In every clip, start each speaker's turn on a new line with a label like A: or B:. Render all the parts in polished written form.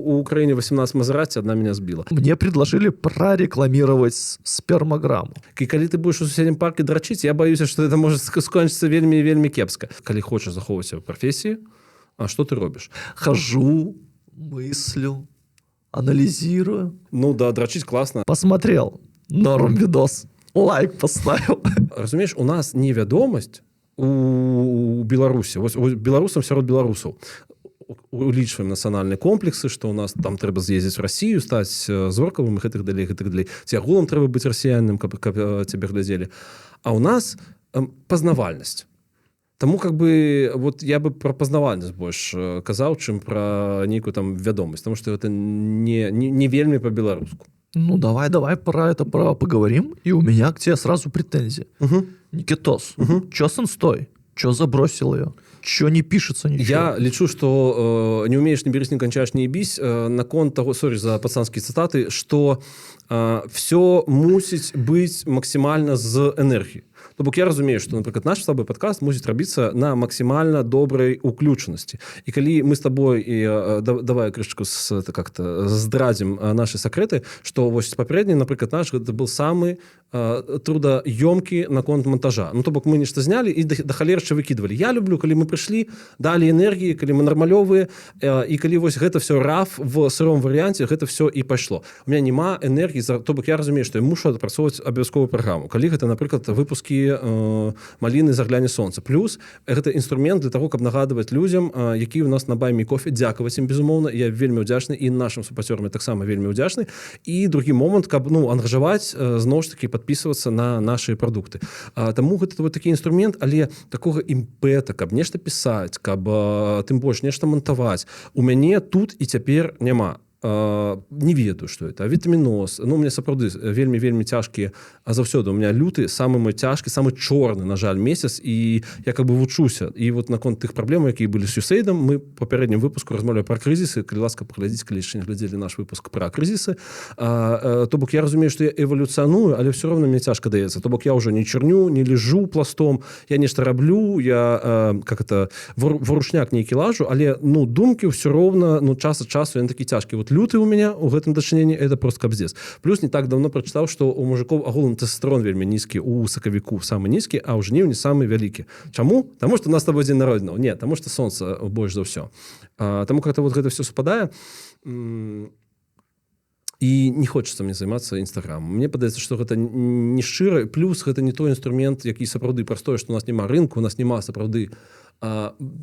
A: У Украины 18 Мазерати, одна меня сбила.
B: Мне предложили прорекламировать спермограмму.
A: И когда ты будешь у соседнем парке дрочить, я боюсь, что это может скончиться вельми кепска. Когда хочешь заховывать себя в профессии, а что ты робишь?
B: Хожу, мыслю, анализирую.
A: Ну да, дрочить классно.
B: Посмотрел, норм видос, лайк поставил.
A: Разумеешь, у нас невядомасць у Беларусі. Беларусам сярод беларусаў улічваем нацыянальныя комплексы, што ў нас там трэба з'ездзіць в Расію, стаць зоркавым і гэтых далей. Ці агулам трэба быць расіянам, каб цябе глядзелі. А ў нас пазнавальнасць. Таму вот я бы пра пазнавальнасць больш казаў, чым пра нейкую там вядомасць, тому што гэта не вельмі па-беларуску.
B: Ну, давай про это поговорим. И у меня к тебе сразу претензии. Никитос, чё с инстой? Чё забросил ее? Чё не пишется ничего?
A: Я лічу, што не умеешь, не берись, не кончаешь, не ебись. Наконт того, сори за пацанскія цытаты, што все мусіць быць максімальна з энергіі. То бок я разумею, што, напрыклад, наш з табой падкаст мусіць рабіцца на максімальна добрай уключанасці. І калі мы з табой давай крышачку как-то здрадзім нашы сакрэты, што вось папярэдні, напрыклад, наш гэта был самы трудаёмкі наконт монтажа. Ну, то бок мы нешта знялі і да халерча выкідвалі. Я люблю, калі мы прыйшлі, далі энергіі, калі мы нармалёвыя, і калі вось гэта все раф в сыром варыянце, гэта все і пайшло. У меня няма энергіі, то бок я разумею, што я мушу адпрацоўваць абавязковую праграму. Калі гэта, напрыклад, выпускі маліны загляне сонца. Плюс гэта інструмент для того, каб нагадваць людзям, які ў нас на Buy Me Coffee, дзякаваць ім, безумоўна. Я вельмі ўдзячны, і нашым супацёрам я таксама вельмі ўдзячны. І другі момант, каб ангажаваць, зноў ж такі падпісвацца на нашы прадукты. Таму гэта вот такі інструмент, але такога імпэта, каб нешта пісаць, каб тым больш нешта монтаваць, у мяне тут і цяпер няма. Не ведаю, што это. Вітаміноз. Ну, у меня сапраўды вельмі цяжкія, а заўсёды у меня люты, самы мой цяжкі, самы чорны, на жаль, месяц, і я вучуся. І вот наконт тых праблем, якія былі з USAID, мы па папярэднім выпуску размаўлялі пра крызісы. Калі ласка, паглядзіць, калі яшчэ не глядзелі наш выпуск пра крызісы. То бок я разумею, што я эвалюцыяную, але ўсё роўна мне цяжка даецца. То бок я ўжо не чарню, не лежу пластом, я нешта раблю, я варушняк нейкі лажу, але думкі ўсё роўна, час ад часу яны такі цяжкі. Вот люты у меня у гэтым дачыненні это просто кабздец. Плюс не так давно прачытаў, што у мужикоў агулам тэстастерон вельмі нізкі, у сакавіку самы нізкі, а ў жніўні самы вялікі. Чаму? Таму што у нас з табой дзень народзінаў. Не, таму што сонца больш за ўсё. Таму как-то вот гэта все супадае. І не хочется мне займацца інстаграмом. Мне падаецца, што гэта не шчыра, плюс гэта не той інструмент, які сапраўды прастой, што у нас няма рынку, у нас няма сапраўды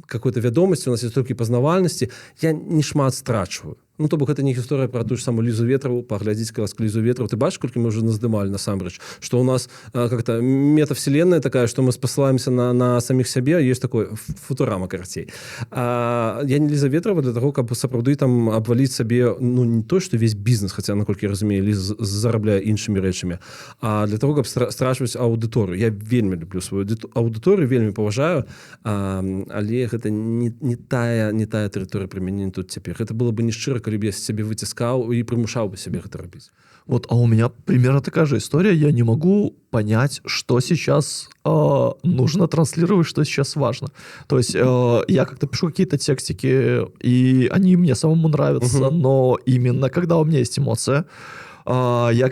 A: какой-то вядомасці, у нас есть толькі пазнавальнасці. Я не шмат страчваю. Ну, то бок гэта не гісторыя пра тую ж самую Лізу Ветраву, паглядзіць каласку Лізу Ветраву. Ты бачыш, колькі мы ўжо наздымалі насамрэч, што ў нас как-то метавселенная такая, што мы спасылаемся на саміх сябе, ёсць такое футурама карцей. Я не Ліза Ветрава для таго, каб сапраўды там абваліць сабе, не то, што весь бізнес, хаця, наколькі я разумею, Ліза зарабляе іншымі рэчамі, а для таго, каб страчваць аўдыторыю. Я вельмі люблю сваю аўдыторыю, вельмі паважаю, але гэта не тая тэрыторыя прымянення тут цяпер. Гэта было бы не шчыра, калі б я себе выціскаў і прымушаў бы себе гэта рабіць.
B: Вот, а у меня примерно такая же история. Я не могу понять, что сейчас нужно транслировать, что сейчас важно. То есть я как-то пишу какие-то текстики, и они мне самому нравятся, но именно когда у меня есть эмоция, я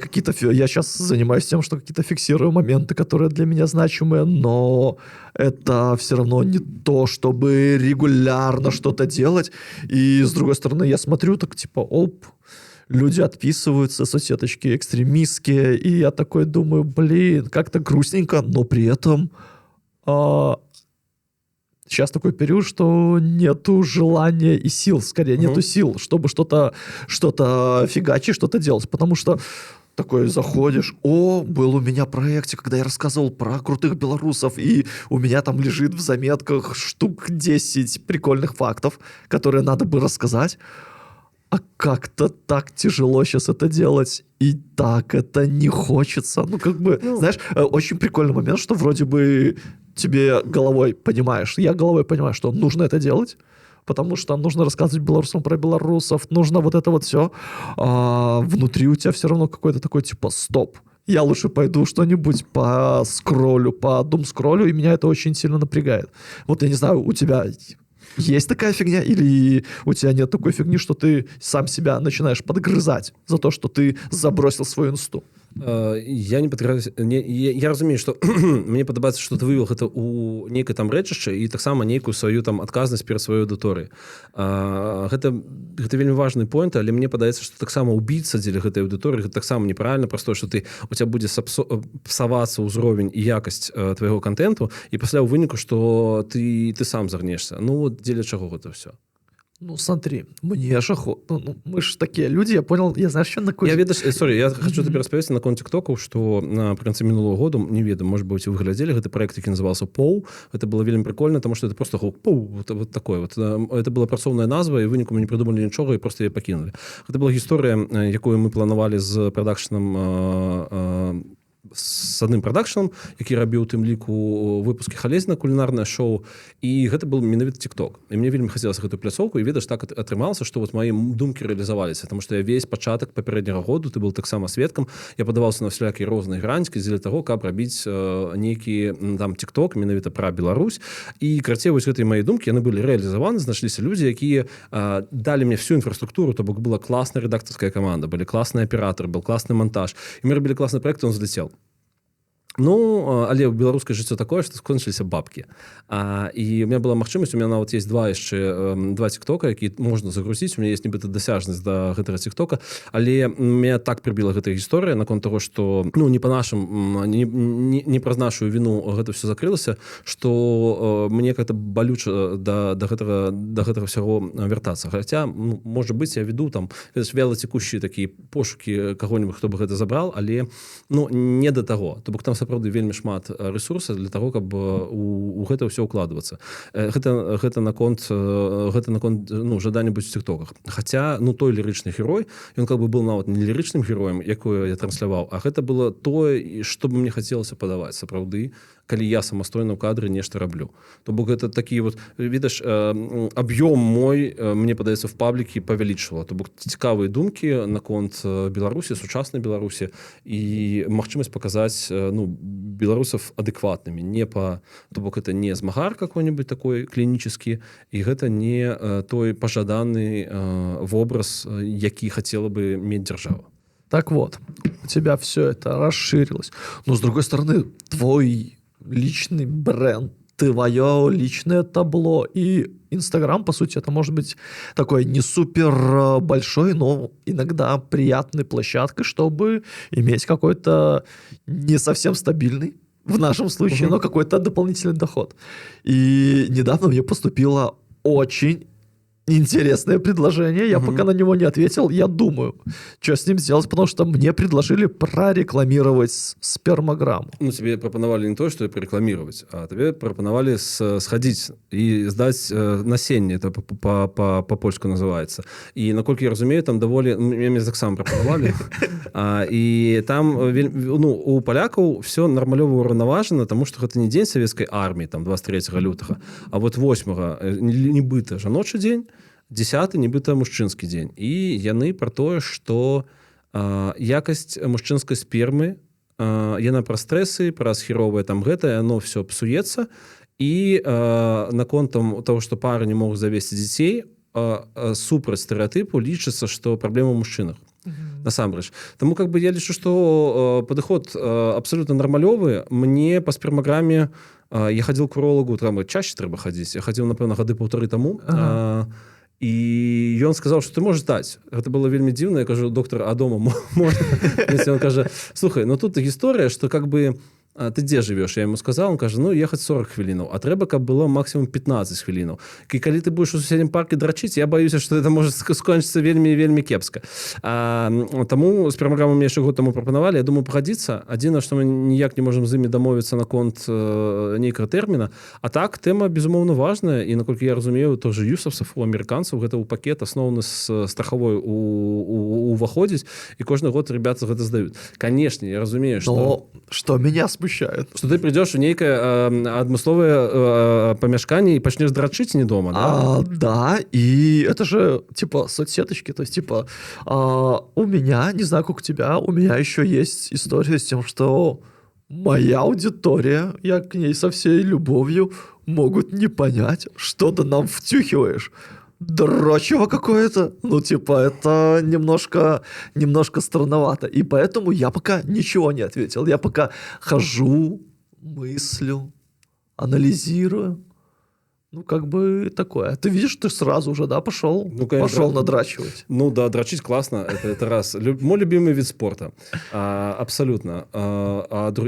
B: сейчас занимаюсь тем, что какие-то фиксирую моменты, которые для меня значимые, но это все равно не то, чтобы регулярно что-то делать. И с другой стороны, я смотрю так типа, люди отписываются, соцсеточки экстремистские, и я такой думаю, как-то грустненько, но при этом сейчас такой период, что нету желания и сил, скорее, нету сил, чтобы что-то фигачить, что-то делать. Потому что такой заходишь, был у меня проектик, когда я рассказывал про крутых белорусов, и у меня там лежит в заметках штук 10 прикольных фактов, которые надо бы рассказать. А как-то так тяжело сейчас это делать, и так это не хочется. Знаешь, очень прикольный момент, что вроде бы тебе головой понимаешь, я головой понимаю, что нужно это делать, потому что нужно рассказывать белорусам про белорусов, нужно вот это вот все. А внутри у тебя все равно какой-то такой типа стоп. Я лучше пойду что-нибудь подумскроллю, и меня это очень сильно напрягает. Вот я не знаю, у тебя Есть такая фигня? Или у тебя нет такой фигни, что ты сам себя начинаешь подгрызать за то, что ты забросил свою инсту?
A: Я не падграюсь я разумею, што мне падабаецца, што ты вывел гэта ў нейкае там рэчышча і таксама нейкую сваю там адказнасць перад сваёй аўдыторыяй. Гэта вельмі важны пойнт, але мне падаецца, што таксама убіцца дзеля гэтай аўдыторыі гэта таксама неправільна, праз тое, што у цябе будзе псавацца ўзровень і якасць твайго контенту і пасля ў выніку, што ты сам загнешся. Ну вот дзеля чаго гэта ўсё?
B: Ну, смотри, мне ж охота. Ну, мы ж такие люди, я понял, я знаю, что на какой...
A: Я хочу тебе распавесці наконт тиктокаў, што напрыканцы мінулого году, не ведаю, может быть, вы глядзелі гэты проект, які назывался Поу. Это было вельмі прикольно, потому что это просто Поу, вот такое вот. Это была працоўная назва, і выніку мы не придумали нічога і просто яе пакінули. Гэта была гісторыя, якую мы планавалі з прадакшнам з адным прадакшнам, які рабіў у тым ліку выпускі халезіна, кулінарнае шоу, і гэта был менавіта тикток. І мне вельмі хацелася гэтую пляцоўку, і ведаеш, так атрымалася, што вот мои думкі рэалізаваліся, потому што я весь пачатак папярэдняга году, ты был таксама сведкам, я падаваўся на всялякія розныя гранькі дзеля таго, каб рабіць нейкі там тикток менавіта пра Беларусь, і карацей вось гэтыя мои думкі, яны былі рэалізаваны, знайшліся людзі, якія далі мне всю інфраструктуру, то бок была класная рэдактарская каманда, былі класны аператор, был класны монтаж, і мы рабілі класны проект, он залетел. Ну, але беларускае жыццё такое, што скончыліся бабкі. І у меня была магчымасць, у меня нават есть два тиктока, які можна загрузіць, у меня есть нібыта дасяжнасць да гэтага тиктока, але меня так прыбіла гэтая гісторыя наконт таго, што ну не па нашым не праз нашу віну гэта все закрылася, што мне как-то балюча да гэтага ўсяго вяртацца. Хаця, ну, можа быць, я веду там вялацекущыя такія пошукі каго-нибудь, хто бы гэта забрал, але ну не да таго. То бок там сапраўды вельмі шмат ресурсаў для того, каб у гэта ўсё ўкладвацца. Гэта наконт ну, жадання быць у тиктоках. Хаця ну той лірычны герой, ён как бы был нават не лірычным героем, якое я трансляваў, а гэта было тое, што бы мне хацелася падаваць сапраўды, калі я самастойна ў кадры нешта раблю. То бок гэта такі вот, відаш, аб'ём мой, мне падаецца, в паблікі павялічвала. То бок цікавыя думкі наконт Беларусі, сучаснай Беларусі і магчымасць паказаць ну, беларусаў адэкватнымі. То бок это не змагар какой-нибудь такой клінічаскі, і гэта не той пажаданы вобраз, які хацела бы мець дзяржава.
B: Так вот, у тебя все это расширилось. Но, с другой стороны, твой личный бренд, твое личное табло и Инстаграм, по сути, это может быть такой не супер большой, но иногда приятной площадкой, чтобы иметь какой-то не совсем стабильный, в нашем случае, но какой-то дополнительный доход. И недавно мне поступило очень интересное предложение. Я пока на него не ответил. Я думаю, что с ним сделать, потому что мне предложили прорекламировать спермограмму.
A: Ну, тебе пропоновали не то, что прорекламировать, а тебе пропоновали сходить и сдать насенне, это по-польску называется. И, насколько я разумею, там доволі... Мне так само пропоновали. И там, ну, у полякаў все нормалёва ўраўнаважана, тому что это не дзень савецкай арміі, там, 23 лютага, а вот 8-го нібыта жаночы дзень, 10-й нібыта мужчынскі дзень. І яны пра тое, што якасць мужчынскай спермы, яна праз стрэсы, праз херовае там гэта, яно все псуецца. І наконт того, што пары не могуць завесці дзяцей, супраць стэрэатыпу лічыцца, што праблема ў мужчынах. Насамрэч. Таму как бы я лічу, што падыход абсолютно нармалёвы. Мне па спермаграме я хадзіў к урологу, там чаще трэба хадзіць. Я хадзіў, напэўна, гады 1,5 таму. І ён сказаў, што ты можаш даць. Гэта было вельмі дзіўна. Я кажу, доктор, а дома можна? Ён кажа, слухай, ну тут гісторыя, што как бы ты дзе жывеш? Я ему сказал, он кажа, ну ехаць 40 хвілінаў, а трэба, каб было максимум 15 хвілінаў. І калі ты будешь у суседнім парке драчыць, я боюся, што это можа скончыцца вельмі кепска. Таму спермаграму мне яшчэ год таму прапанавалі, я думаю, пагадзіцца. Адзіна, што мы ніяк не можам з імі дамовіцца наконт нейкага тэрміна. А так, тэма, безумоўна, важная, і, наколькі я разумею, то же юсовцаў, у амерыканцаў гэта ў пакет асноўны з страхавой уваходзіць, і кожны год ребята гэта здаюць. Канешне, я разумею, што...
B: Что меня смущает.
A: Что ты придешь в некое адмысловое помешкание и почнешь дрочить не дома, да?
B: Да, и это же типа соцсеточки, то есть типа у меня, не знаю, как у тебя, у меня еще есть история с тем, что моя аудитория, я к ней со всей любовью, могут не понять, что ты нам втюхиваешь. Дрочево какое-то. Ну, типа, это немножко странновато. И поэтому я пока ничего не ответил. Я пока хожу, мыслю, анализирую. Ну, как бы такое. Ты видишь, ты сразу уже, да, пошел?
A: Ну, конечно.
B: Пошел надрачивать.
A: Ну да, дрочить классно, это раз. Мой любимый вид спорта. Абсолютно.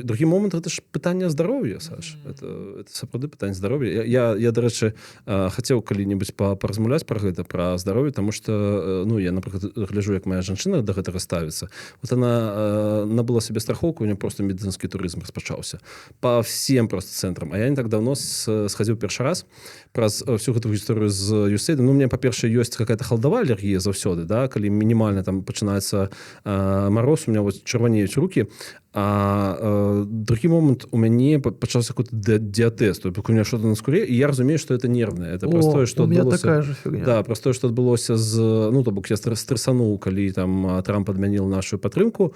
A: Другі момент, це ж питання здоров'я, Саш. Це сапраўды питання здоров'я. Я, до речі, хотів коли-небудь поразмовляць про гэта, про здоров'я, тому що, ну, я, наприклад, гляжу, як моя жанчына до гэтага ставіцца. Вот она набыла себе страховку, у нее просто медицинский туризм распачаўся. По всем просто центрам. А я не так давно сходил першы раз праз всю гэту гісторыю з USAID. Ну, у меня, па-першае, ёсць какая-то халдавая алергія заўсёды, да, калі мінімальна там пачынаецца мароз, у меня вот чырванеюць руки. А другі момент, у мяне пачаўся какой-то диатез, то есть у меня что-то на скуре, и я разумею, что это нервное. Это простое, что
B: у меня
A: адбылося...
B: такая же фигня.
A: Да, простое, что адбылося з... Ну, то бок я стрессанул, калі там Трамп адмяніл нашу падтрымку,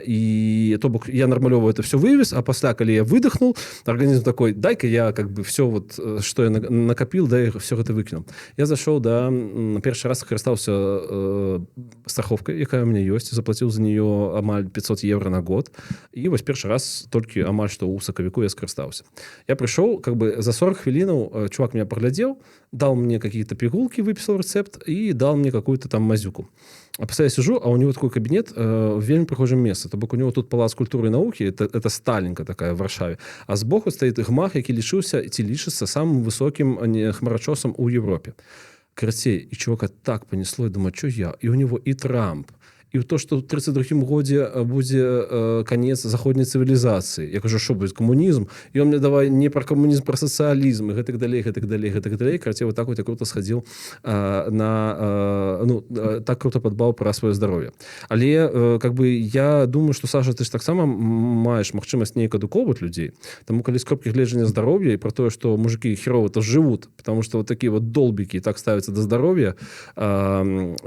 A: и то бок я нормалёва это все вывез, а пасля, калі я выдохнул, организм такой, дай-ка я как бы все вот, что я накопил, да, и все это выкинул. Я зашел, да, першы раз скарыстаўся страховкой, якая у меня ёсць, заплатил за нее амаль 500 евро на год. І вось першы раз толькі амаль што ў сакавіку я скарыстаўся. Я прыйшоў, как бы за 40 хвілінаў чувак меня поглядзеў, дал мне какие-то пігулки, выписал рецепт и дал мне какую-то там мазюку. А пасля я сижу, а у него такой кабинет в вельмі прыгожым месцы. То бок у него тут палац культуры и науки, это Сталинка такая в Варшаве. А збоку стаіць гмах, які лічыўся ці лічыцца самым высокім хмарачосам у Европе. Карацей, і чувака так понесло, и думаю, что я? И у него и Трамп, і то, што ў 32-м годзе будзе канец заходняй цывілізацыі. Я кажу, што будзе камунізм? І он мне давай не пра камунізм, пра сацыялізм, і гэтак далей. Карацей, вот так вот я круто схадзіл так круто падбаў пра сваё здароўе. Але, как бы, я думаю, што, Саша, ты ж таксама маеш магчымасць неяк адукоўваць людзей. Таму, калі з кропкі гледжання здароўя і пра тое, што мужыкі херова-то жывут, потому что вот такие вот долбики так ставятся до здоровья,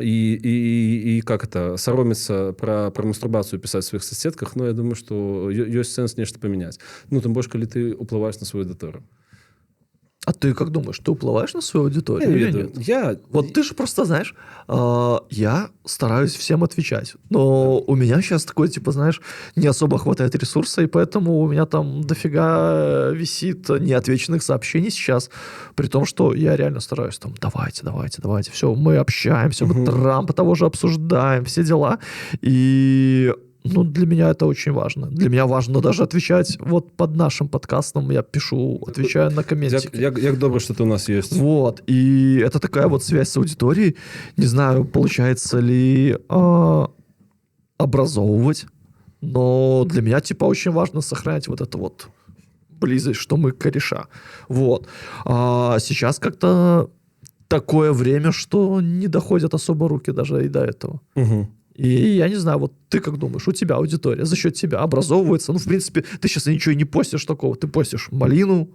A: и как это, соромиться про мастурбацию писать в своих соседках, но я думаю, что есть сенс нечто поменять. Ну, тем больше, когда ты уплываешь на свою аудиторию.
B: А ты как думаешь, ты уплываешь на свою аудиторию?
A: Я не ведаю.
B: Вот ты же просто, знаешь, я стараюсь всем отвечать, но у меня сейчас такой, типа, знаешь, не особо хватает ресурса, и поэтому у меня там дофига висит неотвеченных сообщений сейчас, при том, что я реально стараюсь там, давайте, все, мы общаемся, мы Трампа того же обсуждаем, все дела, и... Ну, для меня это очень важно. Для меня важно даже отвечать вот под нашим подкастом. Я пишу, отвечаю на комментики.
A: Як добро, что ты у нас есть.
B: Вот. И это такая вот связь с аудиторией. Не знаю, получается ли образовывать, но для меня, типа, очень важно сохранять вот эту вот близость, что мы кореша. Вот. А сейчас как-то такое время, что не доходят особо руки даже и до этого.
A: Угу.
B: И я не знаю, вот ты как думаешь, у тебя аудитория за счет тебя образовывается? Ну, в принципе, ты сейчас ничего и не постишь такого. Ты постишь малину,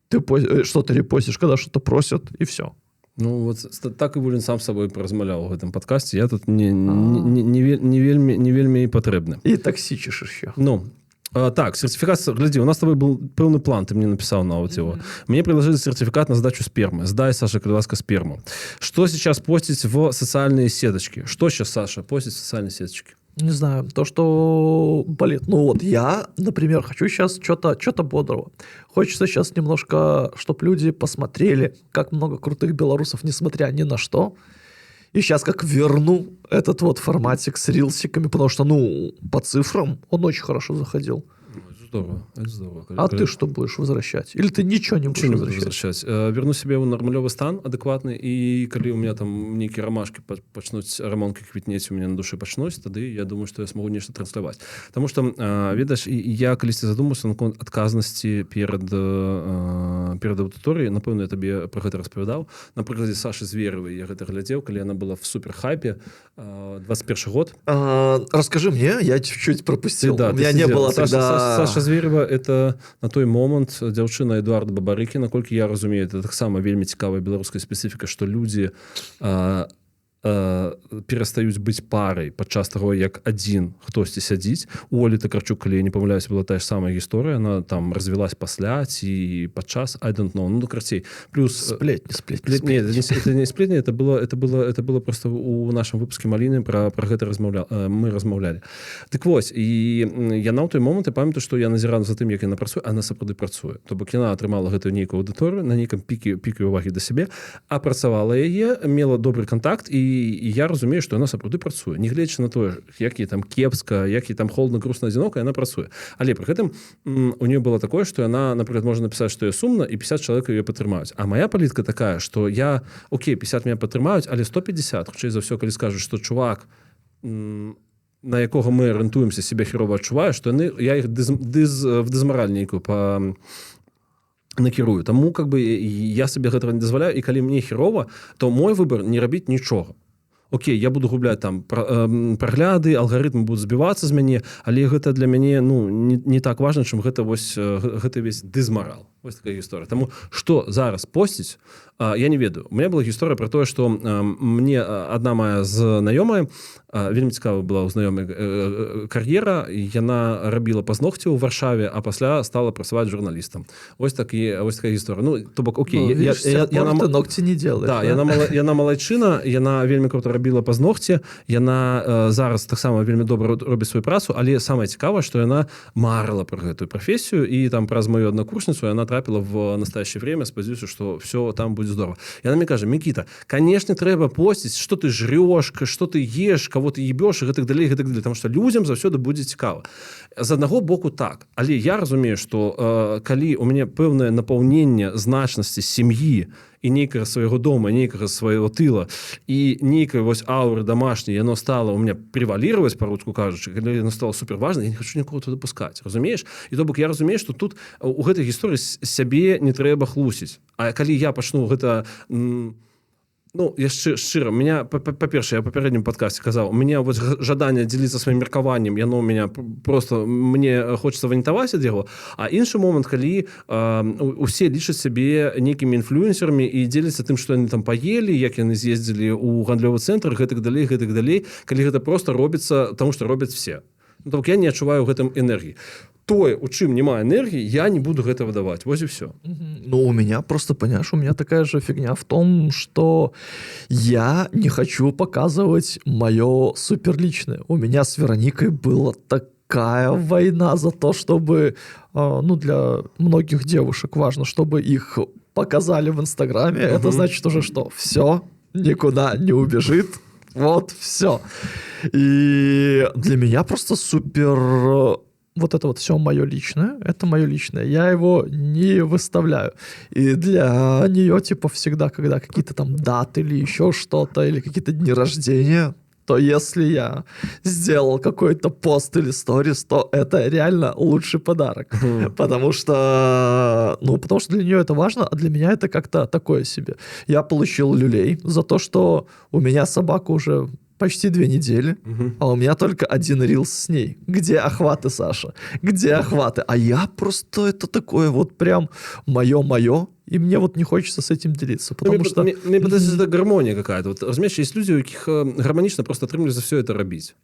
B: ты что-то репостишь, когда что-то просят, и все.
A: Ну, вот так и Вулін сам з собой поразмаўляў у гэтым падкасці. Я тут не вельмі патрэбны.
B: І таксічыш еще.
A: Ну, так, сертификат, гляди, у нас с тобой был полный план, ты мне написал на аудио. Мне предложили сертификат на сдачу спермы. Сдай, Саша, Крыласка, сперму. Что сейчас постить в социальные сеточки? Что сейчас, Саша, постить в социальные сеточки?
B: Не знаю, то, что болит. Ну вот я, например, хочу сейчас что-то бодрого. Хочется сейчас немножко, чтобы люди посмотрели, как много крутых белорусов, несмотря ни на что. И сейчас как верну этот вот форматик с рилсиками, потому что, ну, по цифрам он очень хорошо заходил.
A: Это здорово.
B: А ты что будешь возвращать? Или ты ничего не будешь возвращать?
A: Верну себе ў нармалёвы стан адэкватны, і калі у меня там нейкія рамашкі пачнуць рамонкі квітнець у меня на душы пачнуць, тады я думаю, што я смогу нешта трансляваць. Таму што, ведаеш, я калісьці задумаўся наконт адказнасці перад аўдыторыяй, напэўна, я табе пра гэта распавядаў. На прыкладзе Сашы Зверевай я гэта глядзеў, калі яна была в суперхайпе, 21 год.
B: Расскажи мне, я чуть-чуть пропустил.
A: Да,
B: у меня не было тогда...
A: Саша Зверева — это на той момент дзяўчына Эдуарда Бабарыкі, наколькі я разумею, это таксама вельмі цікавая беларуская спецыфіка, што людзі перастаюць быць парай падчас таго, як адзін хтосьці сядзіць. У Олі Токарчук, калі я не памыляюся, была тая ж самая гісторыя, она там развілась пасля ці падчас, I don't know. Ну, крацей. Плюс...
B: Сплетни.
A: Нет, это не сплетни, это было просто у нашым выпуске Маліны про гэта мы размаўлялі. Дык вось, і яна ў той момант, я памятаю, што я назіраю за тым, як яна працуе, она сапраўды працуе. То бок яна атрымала гэтую нейкую аўдыторыю на нейкам піке увагі да сябе, апрацавала яе, мела добры кантакт, і я разумею, што яна сапраўды працуе. Нягледзячы на тое, як і там кепска, як і там холодна, грустна, адзінока, яна працуе. Але пры гэтым у нее было такое, што яна, напрыклад, можа напісаць, што я сумна, і 50 чалавек яе падтрымаюць. А моя палітыка такая, што я, окей, 50 мяне падтрымаюць, але 150, хутчэй за ўсё, калі скажуць, што чувак, на якога мы арыентуемся, себе херова адчуваю, што я іх в дызмараль нейкую накірую. Таму как бы я себе гэтага не дазваляю, і калі мне херова, то мой выбор не рабіць нічога. Окей, я буду губляць там прагляды, алгарытмы будуць збівацца з мяне, але гэта для мяне не так важна, чым гэта весь дызмарал. Вось такая гісторыя. Таму што зараз посціць, я не ведаю. У меня была гісторыя пра тое, што мне адна моя знаёмая, вельмі цікава была ў знаёмай кар'ера, яна рабіла пазногці ў Варшаве, а пасля стала працаваць журналістам. Вось такая гісторыя. Ну, то бок, окей.
B: Ногці не делаешь.
A: Да, яна малайчына, яна вельмі круто рабіла пазногці, яна зараз таксама вельмі добра робіць сваю працу, але самае цікавае, што яна марыла пра гэтую прафесію, і там праз маю аднакурсніцу яна трапила в настоящее время, сподіваюся, что все там будет здорово. И она мне кажет: Микита, конечно, треба постить, что ты жрешь, что ты ешь, кого ты ебешь, и так далее, потому что людям завсёды будет цікаво. З одного боку так, але я разумею, что калі у меня пэўнае напаўненне значнасці сям'і і нейкага свайго дома, нейкага свайго тыла, і нейкая вось ауры домашняй, яно стало у меня превалировать, по-руску кажучы, калі яно стало суперважна, я не хочу нікого туды пускаць, разумееш? І то бок я разумею, што тут у гэтай гісторыі сябе не трэба хлусіць. А калі я пачну гэта... Ну, я шчыра, меня, па-першае, я ў папярэднім падкасці казаў, у меня вот жаданне дзеліцца сваім меркаваннем, яно у меня просто, мне хочется ванітаваць ад яго, а іншы момант, калі усе лічаць сябе нейкімі інфлюэнсерамі і дзеляцца тым, што яны там паелі, як яны з'ездзілі ў гандлёвы цэнтр, гэтак далей, калі гэта просто робіцца, таму што робяць все. Ну, так я не адчуваю ў гэтым энергіі. Тое, у чым няма энергии, я не буду гэта выдавать. Вот и все.
B: Ну, у меня просто, понимаешь, у меня такая же фигня в том, что я не хочу показывать мое суперличное. У меня с Вероникой была такая война за то, чтобы, ну, для многих девушек важно, чтобы их показали в Инстаграме. Это значит уже что? Все, никуда не убежит. Вот, все. И для меня просто супер... Вот это вот все мое личное, это мое личное, я его не выставляю. И для нее, типа, всегда, когда какие-то там даты или еще что-то, или какие-то дни рождения, то если я сделал какой-то пост или сторис, то это реально лучший подарок. Потому что для нее это важно, а для меня это как-то такое себе. Я получил люлей за то, что у меня собака уже... почти 2 недели, а у меня только один рилс с ней. Где охваты, Саша? Где охваты? А я просто это такое вот прям мое, и мне вот не хочется с этим делиться, потому что...
A: Мне подается, это гармония какая-то. Вот, разумеешь, есть люди, у якіх гармонично просто атрымліваецца все это робить.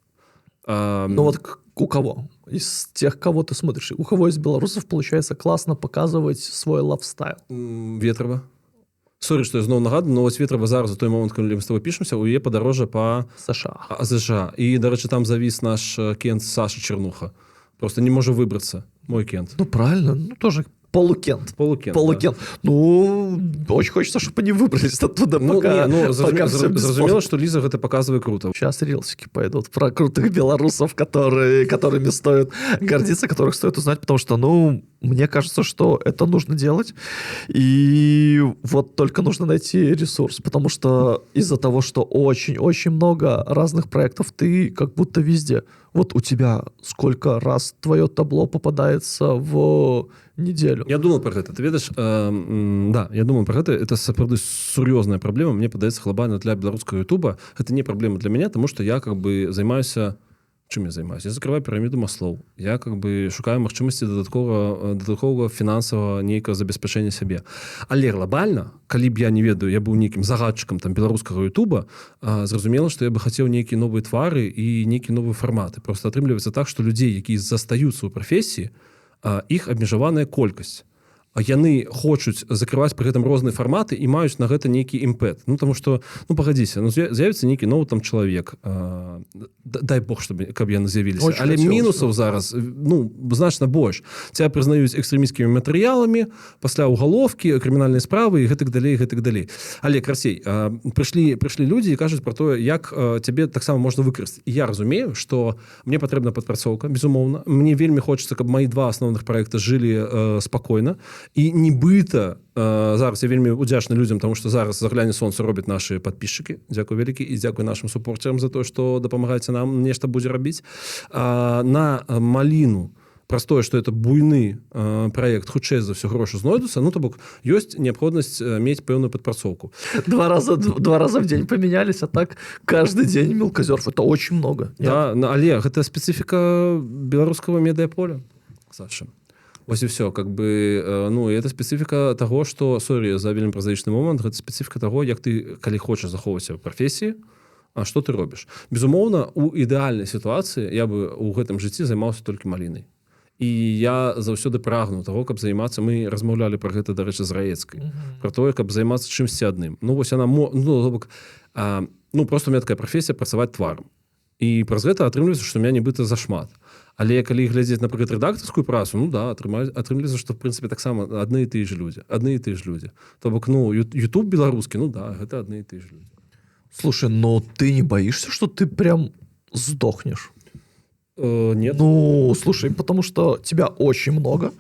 B: Ну вот у кого? Из тех, кого ты смотришь. У кого из белорусов получается классно показывать свой лайфстайл?
A: Ветрова. Сорі, што я зноў нагадую, но вось Ветрова зараз, у той момант, калі мы з тобой пішемся, у яе падарожжа па США. І, дарэчы, там завіс наш кент Саша Чернуха. Просто не можа выбрацца, мой кент.
B: Ну, правильно, ну, тоже полукент.
A: Да.
B: Ну, очень хочется, чтобы они выбрались оттуда, пока
A: зразумела, что Лиза гэта показывает круто.
B: Сейчас рилсики пойдут про крутых белорусов, которыми стоит гордиться, которых стоит узнать, потому что, ну, мне кажется, что это нужно делать, и вот только нужно найти ресурс, потому что из-за того, что очень-очень много разных проектов, ты как будто везде. Вот у тебя сколько раз твое табло попадается в неделю?
A: Я думал про гэта. Ты ведаеш, да, я думал про гэта. Это сапраўды сур'ёзная праблема. Мне падаецца, глобальна для беларускага Ютуба. Это не праблема для меня, потому что я как бы займаюся чым я займаюся? Я закрываю піраміду Маслоў. Я как бы шукаю магчымасці дадатковага фінансавага нейкага забеспячэння сябе. Але глобальна, калі б я не ведаю, я быў нейкім загадчыкам там беларускага Ютуба, зразумела, што я бы хацеў нейкія новыя твары і нейкія новыя фарматы. Просто атрымліваецца так, што людзей, якія застаюцца ў прафесіі, іх абмежаваная колькасць. А яны хочуць закрываць пры гэтым розныя фарматы і маюць на гэта нейкі імпэт. Ну, таму што, ну, пагадзіся, ну, з'явіцца нейкі новы там чалавек. Дай Бог, каб яны з'явіліся. Але мінусаў зараз, ну, значна больш. Цябе прызнаюць экстрэмісцкімі матэрыяламі, пасля ўгаловкі, крымінальнай справы і гэтак далей, гэтак далей. Але, Красей, прыйшлі людзі і кажуць пра тое, як цябе таксама можна выкарыстаць. І я разумею, што мне патрэбна падпрацоўка, безумоўна. Мне вельмі хочацца, каб мои два асноўных праекта жылі спакойна. І нібыта зараз я вельмі удзячны людзям, тому што зараз «Загляне сонца» робяць нашы падпісчыкі. Дзякуй вялікі і дзякуй нашым супорцерам за тое, што дапамагаеце нам нешта будзе рабіць. На «Маліну» праз тое, што это буйны праект, хутчэй за ўсё грошы знойдуцца, ну, то бок, ёсць неабходнасць мець пэўную падпрацоўку.
B: Два раза в день поменялись, а так каждый день мелкозерф. Это очень много.
A: Да, але гэта спецыфіка беларускага медыаполя, Саша. Ось і все, как бы, ну, і это спецыфіка таго, што, сорі за вельмі празаічны момант, гэта спецыфіка таго, як ты, калі хочаш захоўвацца ў прафесіі, а што ты робіш. Безумоўна, у ідэальнай сітуацыі я бы ў гэтым жыцці займаўся толькі малінай. І я заўсёды прагну таго, каб займацца, мы размаўлялі пра гэта, дарэчы, з Раецкай, пра тое, каб займацца чымсьці адным. Ну, вось яна, ну, просто у меня такая прафесія працаваць тварам. І праз гэта атрымліваецца, што ў меня нібыта зашмат. Але калі глядзець, напрыклад, рэдактарскую працу, ну да, атрымліваецца, што, в прынцыпе, таксама адны і тыя ж людзі. То бок, ну, Ютуб беларускі, ну да, гэта адны і тыя ж людзі.
B: Слушай, но ты не боишься, что ты прям сдохнешь?
A: Нет.
B: Ну, слушай, потому что тебя очень много,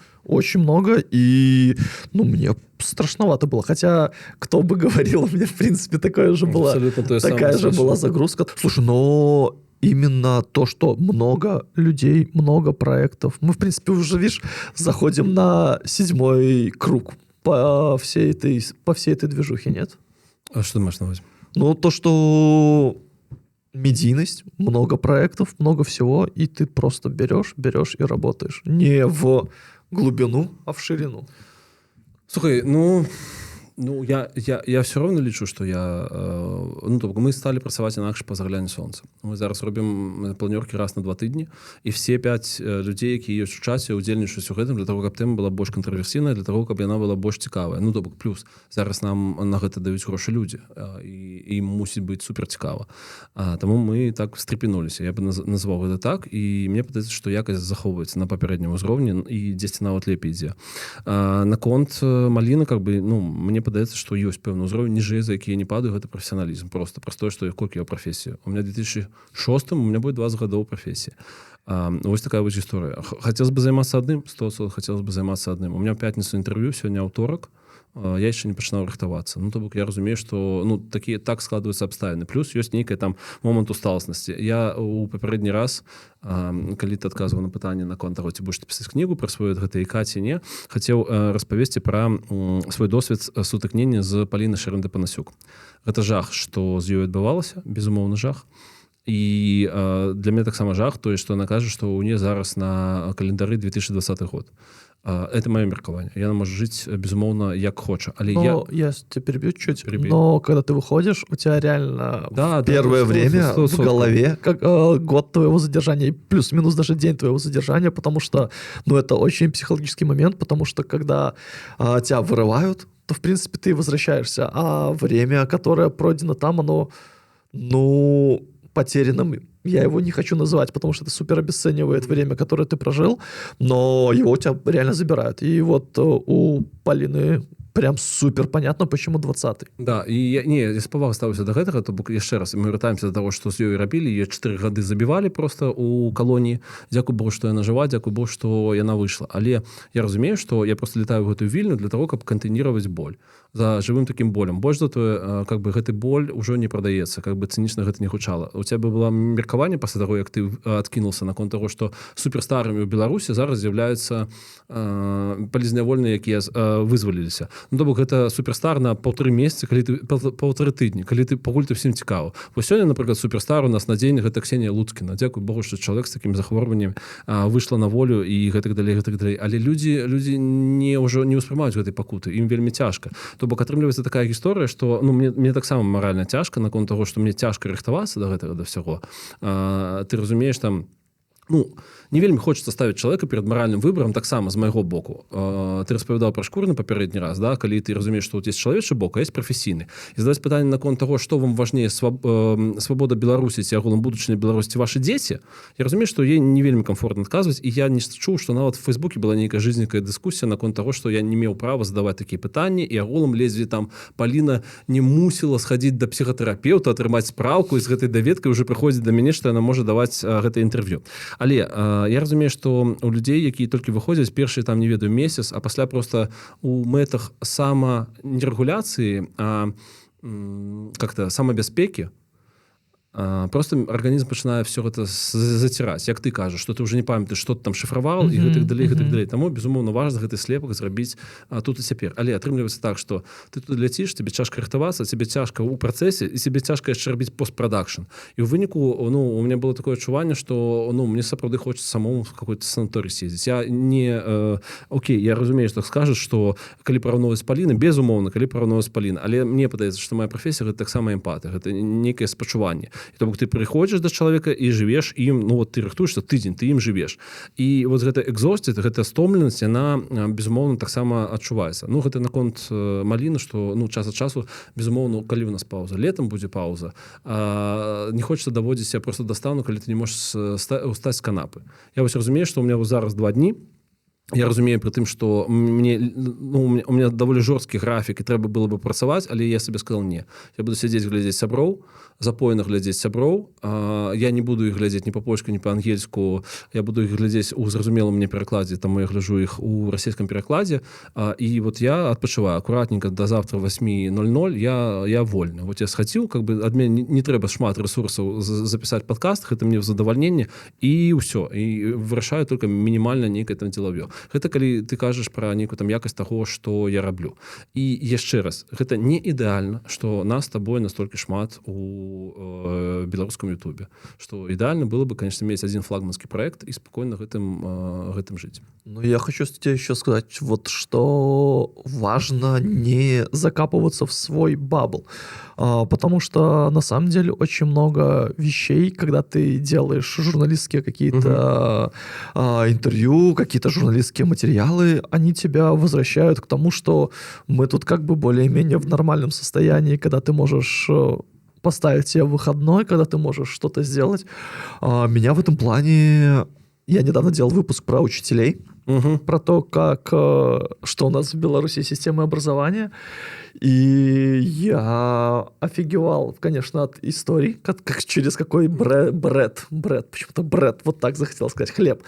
B: и, ну, мне страшновато было. Хотя, кто бы говорил, у меня, в принципе, такая же была загрузка. Слушай, но именно то, что много людей, много проектов. Мы, в принципе, уже, видишь, заходим на 7-й круг по всей этой движухе, нет?
A: А что ты можешь наводить?
B: Ну, то, что медийность, много проектов, много всего, и ты просто берешь и работаешь. Не в глубину, а в ширину.
A: Слухай, ну я все роўна лічу, што ну, тобто мы сталі працаваць інакш па «Загляне сонца». Мы зараз робім планёркі раз на 2 тыдні, і все 5 людзей, якія ёсць у часе, удзельнічаюць у гэтым для того, каб тэма была больш кантраверсійная, для того, каб яна была больш цікавая. Ну, тобто, плюс зараз нам на гэта даюць грошы людзі, і ім мусіць быць супер цікава. Таму мы так стрепенуліся. Я бы назваў гэта так, і мне падаецца, што якасць захоўваецца на папярэднім узроўні і дзесьці нават лепей ідзе. Наконт «Маліны», как бы, ну, мне падаецца, што ёсць пэўны ўзровень ніжэй, за які я не падаю, гэта прафесіяналізм. Просто праз тое, што колькі я прафесію. У меня 2006 у меня будет 20 гадоў прафесіі. Вось такая вось гісторыя. Хацелось бы займацца адным, 100% хацелось бы займацца адным. У меня ў пятніцу інтэрв'ю, сёння аўторак. Я яшчэ не пачынаў рыхтавацца. Ну, то бок я разумею, што, ну, так складваюцца абставіны. Плюс ёсць нейкая там момант усталаснасці. Я у папярэдні раз, калі ты адказваў на пытанне наконт таго, ці будзеш пісаць кнігу пра сваю ГТК ці не, хацеў распавесці пра свой досвед сутыкнення з Палінай Шэрэн-дэ-Панасюк. Гэта жах, што з ёй адбывалася, безумоўны жах. І для мяне таксама жах тое, што яна кажа, што ў не зараз на календары 2020 год. Это мое меркаванне. Яна можа жыць, безумоўна, як хоча. Але
B: я тебя перебью чуть. Но когда ты выходишь, у тебя реально первое время
A: 100%.
B: в голове как год твоего задержания, плюс-минус даже день твоего задержания, потому что, ну, это очень психологический момент, потому что когда тебя вырывают, то, в принципе, ты возвращаешься. А время, которое пройдено там, оно, ну, потерянным, я его не хочу называть, потому что это супер обесценивает время, которое ты прожил, но его у тебя реально забирают. И вот у Полины прям супер понятно, почему 20-й.
A: Да, і я з павагай ставлюся да гэтага, то бок яшчэ раз, мы вяртаемся да таго, што з ёй рабілі, ёй 4 гады забівалі проста у калоніі. Дзякуй Богу, што яна жыва, дзякуй Богу, што яна выйшла. Але я разумею, што я проста летаю ў гэтую Вільню для того, каб кантэніваць боль. за жывым такім болем. Больш за тое, как бы гэты боль ужо не прадаецца, как бы цынічна гэта не гучала. У цябе было меркаванне пасля таго, як ты адкінулся наконт таго, што суперстарамі ў Беларусі зараз з'яўляюцца палізнявольныя, якія вызваліліся. Ну, то бок гэта суперстар на 1,5 месяцы, калі ты 1,5 тыдні, калі ты пакуль ты всім цікава. Вось сёння, напрыклад, суперстар у нас на дзень гэта Ксенія Луцкіна. Дзякуй Богу, што чалавек з такім захворваннем выйшла на волю і гэтак далей. Але людзі не ўжо не ўспрымаюць гэтай пакуты, ім вельмі цяжка. То бок атрымліваецца такая гісторыя, што мне таксама маральна цяжка наконт таго, што мне цяжка рыхтавацца да гэтага да ўсяго. Ты разумееш, там не вельмі хочется ставіць чалавека перад маральным выбарам таксама з майго боку. Ты распавядаў пра шкурны папярэдні раз, да? Калі ты разумееш, што тут есть чалавечы бок, а есть прафесійны. І задаваць пытанне наконт таго, што вам важнее, свабода Беларусі ці агулам будучыня Беларусі вашы дзеці, я разумею, што ей не вельмі комфортна адказваць, і я не чуў, што нават в Фейсбуке была нейкая жизненькая дыскусія наконт таго, што я не меў права задаваць такія пытанні, і агулам ледзьве там Паліна не мусіла схадзіць да псіхатэрапеўта, атрымаць спраўку, і з гэтай даведкай уже прыходзіць да мяне, што яна можа даваць гэта інтэрв'ю. Але я разумею, што у людзей, якія толькі выходзяць першы, там, не ведаю, месяц, а пасля проста у мэтах саманерэгуляцыі, как-то самабяспекі, просто арганізм пачынае все гэта заціраць, як ты кажаш, што ты ўжо не памятаеш, што ты там шыфраваў і гэтых далей. Таму, безумоўна, важна гэты слепак зрабіць тут і цяпер. Але атрымліваецца так, што ты тут ляціш, тебе цяжка рыхтавацца, тебе цяжка ў працэсе, і тебе цяжка яшчэ рабіць постпрадакшн. І ў выніку, у мяне было такое адчуванне, што мне сапраўды хочацца самому в какой-то санаторый съездзіць. Я не... Окей, я разумею, што скажаш, што калі параўноўваць з Палінай, безумоўна, калі параўноўваць з Палінай, але мне падаецца, што моя прафесія гэта таксама эмпатыя, гэта нейкае спачуванне. І то бок ты прыходзіш да чалавека і жывеш ім, ты рыхтуешся тыдзень, ты ім жывеш. І вот гэта экзосціт, гэта стомленасць, яна, безумоўна, таксама адчуваецца. Гэта наконт Маліны, што час ад часу, безумоўна, калі у нас пауза, летам будзе пауза, не хочацца даводзіць себя просто да стану, калі ты не можаш устаць з канапы. Я вось разумею, што у меня зараз 2 дні, я разумею пры тым, што у меня даволі жорсткі графік і трэба было бы працаваць, але я сабе сказал не. Я буду сядзець глядзець сяброў, запойна глядзець сяброў. Я не буду іх глядзець ні па-польску, ні па-ангельску. Я буду іх глядзець у зразумелым мне перакладзе, таму я гляджу іх у расійскім перакладзе. І вот я адпачываю акуратненька да завтра 8:00 я вольны. Вот я схаціў, как бы ад мяне не трэба шмат рэсурсаў запісаць падкаст, гэта мне ў задавальненне, і ўсё. І вырашаю только мінімальна нейкае там дзелавё. Гэта калі ты кажаш пра нейкую там якасць таго, што я раблю. І яшчэ раз, гэта не ідэальна, што нас з табой настолькі шмат у беларускам ютубе. Што ідэальна было бы, конечно, мець один флагманскі проект і спокойно гэтым жыць.
B: Я хочу тебе еще сказать, вот что важно не закапываться в свой бабл. Потому что на самом деле очень много вещей, когда ты делаешь журналистские какие-то интервью, какие-то журналистские материалы, они тебя возвращают к тому, что мы тут как бы более-менее в нормальном состоянии, когда ты можешь поставить себе выходной, когда ты можешь что-то сделать. Меня в этом плане... Я недавно делал выпуск про учителей, про то, что у нас в Беларуси система образования. И я офигевал, конечно, от историй, через какой бред, почему-то бред, вот так захотел сказать, хлеб.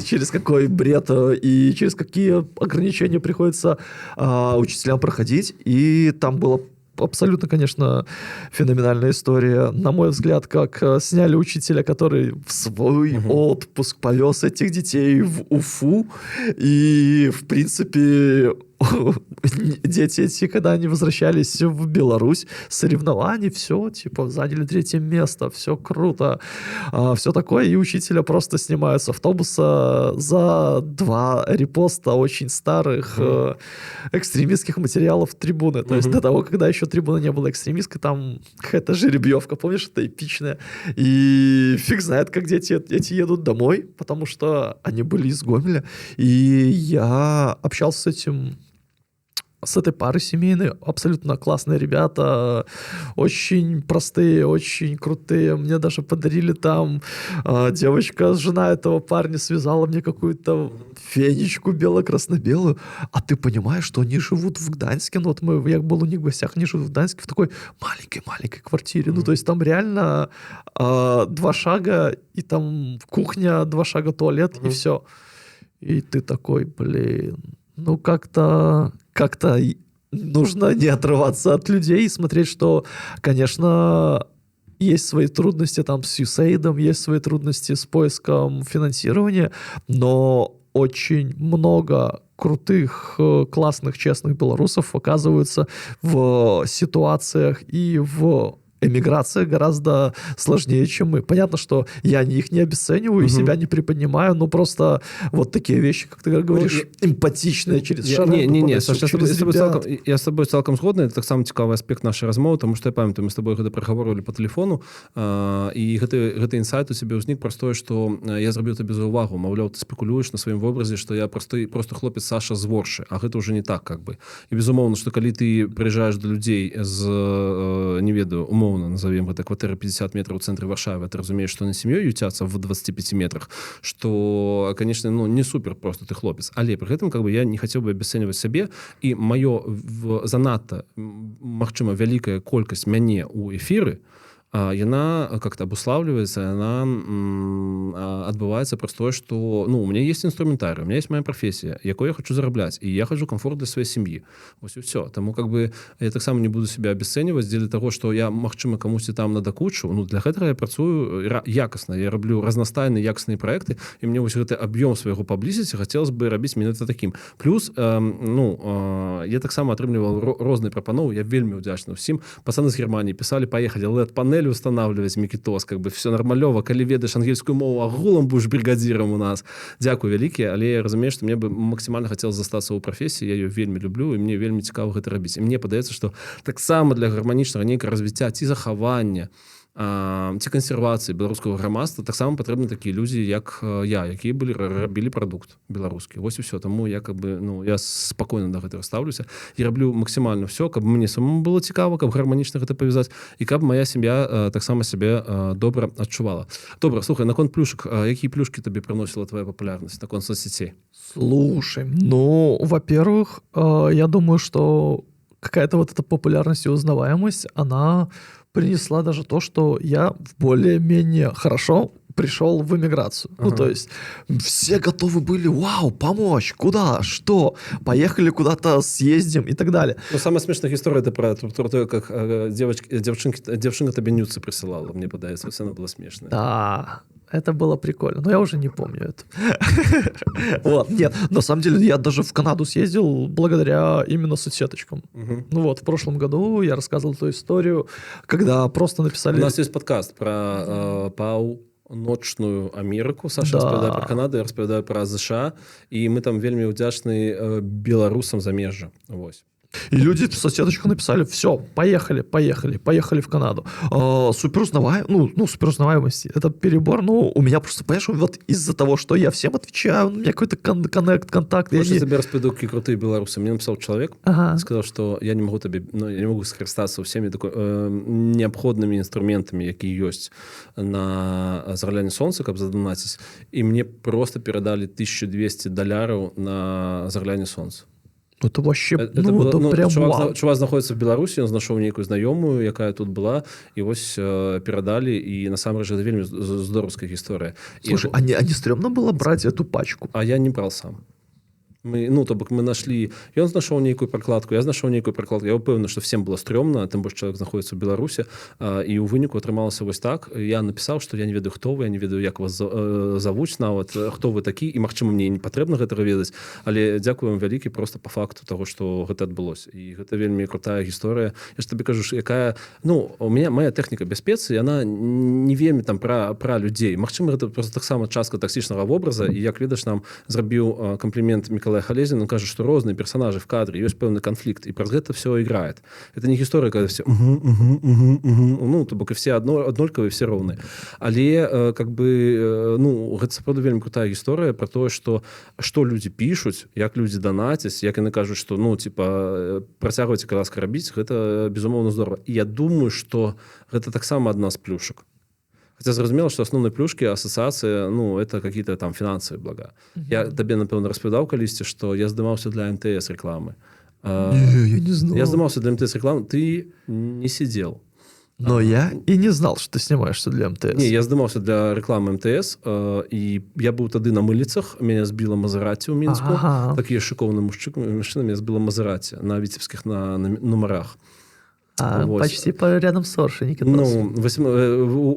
B: Через какой бред и через какие ограничения приходится учителям проходить. И там было абсолютно, конечно, феноменальная история. На мой взгляд, как сняли учителя, который в свой отпуск повез этих детей в Уфу. И, в принципе, дети эти, когда они возвращались в Беларусь, соревнований, все, типа, заняли 3 место, все круто, все такое, и учителя просто снимают с автобуса за 2 репоста очень старых экстремистских материалов трибуны. То есть до того, когда еще трибуна не была экстремистской, там какая-то жеребьевка, помнишь, это эпичная. И фиг знает, как дети эти едут домой, потому что они были из Гомеля. И я общался с этой парой семейной, абсолютно классные ребята, очень простые, очень крутые. Мне даже подарили там, девочка, жена этого парня, связала мне какую-то фенечку бело-красно-белую. А ты понимаешь, что они живут в Гданьске? Вот я был у них в гостях, они живут в Гданьске в такой маленькой-маленькой квартире. То есть там реально 2 шага, и там кухня, 2 шага туалет, и все. И ты такой, блин, как-то нужно не отрываться от людей и смотреть, что, конечно, есть свои трудности там с USAID, есть свои трудности с поиском финансирования, но очень много крутых, классных, честных белорусов оказываются в ситуациях и в эмиграция гораздо сложнее, чем мы. Понятно, что я их не обесцениваю и себя не приподнимаю, но просто вот такие вещи, как ты говоришь, эмпатичные через шаром.
A: Не, Саша, я з тобою цалкам згодны. Это таксама цікавы аспект нашай размовы, тому што я памятаю, мы з тобой гэта прагаворвалі по тэлефону, і гэты інсайт у цябе ўзнік праз тое, што я зрабіў табе за ўвагу, маўляў, ты спекулюеш на сваім вобразе, што я просто хлопец Саша з Воршы, а гэта ўжо не так, как бы. І безумоўна, што калі ты прыязджаеш да людзей з, не ведаю, умоўна назовем гэта кватэра 50 метраў у цэнтры Варшавы, ты разумееш, што на сям'ёй юцяцца в 25 метрах, што, конечно, не супер просто ты хлопец, але пры гэтым как бы я не хацеў бы абясцэньваць сябе, і маё занадта, магчыма, вялікая колькасць мяне ў эфіры, яна как-то обуславливается, она отбывается праз тое, что у меня есть инструментарий, у меня есть моя профессия, якой я хочу зараблять, и я хочу комфорт для своей семьи. Вот и все. Тому как бы я так само не буду себя обесценивать дзеля того, что я, магчыма, камусьці там надакучу. Для гэтага я працую якасна, я раблю разнастайныя якасныя проекты, и мне вось гэты аб'ём свайго паблізіці хацелось бы рабіць менавіта таким. Плюс, я так само атрымліваў розныя прапановы, я вельмі удзячны ўсім. Пацаны з Германии писали, поехали, LED-панель устанавливать, Микитос, как бы все нормалёва, калі ведаеш ангельскую мову, агулам будешь бригадиром у нас. Дзякуй вялікі, але я разумею, што мне бы максімальна хацелось застацца ў прафесіі, я ее вельмі люблю, і мне вельмі цікава гэта рабіць. І мне падаецца, што таксама для гарманічнага нейкага развіцця ці захавання, ці кансервацыі беларускага грамадства таксама патрэбны такія людзі, як я, якія рабілі прадукт беларускі. Вось і все. Таму я как бы, я спакойна да гэтага стаўлюся і раблю максімальна все, каб мне самому было цікава, каб гарманічна гэта павязаць, і каб моя сям'я таксама сябе добра адчувала. Добра, слухай, наконт плюшак, якія плюшкі табе прыносіла твоя папулярнасць наконт соцсетей?
B: Слушай, во-первых, я думаю, что какая-то вот эта популярность и узнаваемость, она принесла даже то, что я более-менее хорошо пришел в эмиграцию. То есть все готовы были, вау, помочь, куда, что, поехали куда-то, съездим и так далее.
A: Самая смешная история это про то, как девчонка тебе нюцы присылала, мне подается, она была смешная.
B: Да, это было прикольно, но я уже не помню это. Вот, нет, на самом деле я даже в Канаду съездил благодаря именно соцсеточкам. В прошлом году я рассказывал эту историю, когда просто написали...
A: У нас есть подкаст про паўночную Америку. Саша распавядае про Канаду, я распавядаю про США, и мы там вельмі ўдзячны беларусам замежжа. Вось.
B: И люди в соцсеточках написали, все, поехали в Канаду. Суперузнаваемость, это перебор, у меня просто, понимаешь, вот из-за того, что я всем отвечаю, у меня какой-то контакт.
A: Я тебе распавяду, какие крутые белорусы. Мне написал человек, сказал, что я не могу скарыстацца всеми необходными инструментами, какие есть на заргляне солнца, каб задонатить, и мне просто передали $1200 на заргляне солнца.
B: Это вообще, прям вау.
A: Чувак знаходится в Беларусі, он знайшоў нейкую знаёмую, якая тут была, і вось перадалі, і насамрэч гэта вельмі здоровская гісторыя.
B: Слушай, а не стрёмно было брать эту пачку?
A: А я не брал сам. Мы нашли... И он знайшоў нейкую прокладку, я знайшоў нейкую прокладку. Я упэўнены, што всем было стрёмна, тым больш чалавек знаходіцца ў Беларусі, і ў выніку атрымалася вось так. Я напісаў, што я не ведаю, хто вы, я не ведаю, як вас завуць нават, хто вы такі, і, магчыма, мне не патрэбна гэтага ведаць, але дзякую вам вялікі проста па факту таго, што гэта адбылося. І гэта вельмі крутая гісторыя. Я ж табе кажу, якая... у меня моя тэхніка бяспецы, яна не вельмі там пра людзей. Магчыма, гэта проста таксама частка таксічнага вобраза, і як ведаш, нам зрабіў комплімент Миколай Халезин, он кажет, что разные персонажи в кадре, есть певный конфликт, и про это все играет. Это не история, когда все то бок все однольковые, все ровные. Але как бы, гэта сапраўды вельмі крутая гісторыя про то, что люди пишут, як люди донатяць, як яны кажуць, что працягвайце, калі ласка, рабіць, гэта безумоўна здорово. І я думаю, что гэта таксама адна з плюшак. Хотя зразумела, что основные плюшки ассоциации, это какие-то там финансовые блага. Я тебе, напевно, распавядаў калісьці, что я здымаўся для МТС рекламы.
B: Не, я не знал.
A: Я здымаўся для МТС рекламы. Ты не сидел.
B: Но я и не знал, что ты снимаешься для МТС.
A: Не, я здымаўся для рекламы МТС, і я быў тады на мыліцах, мяне збіла Мазераці ў Мінску.
B: Ага.
A: Такі шыкоўны мужчына, мяне збіла Мазераці на віцебскіх на нумарах. Вот.
B: Почти рядом с Оршей, Никита.
A: Ну,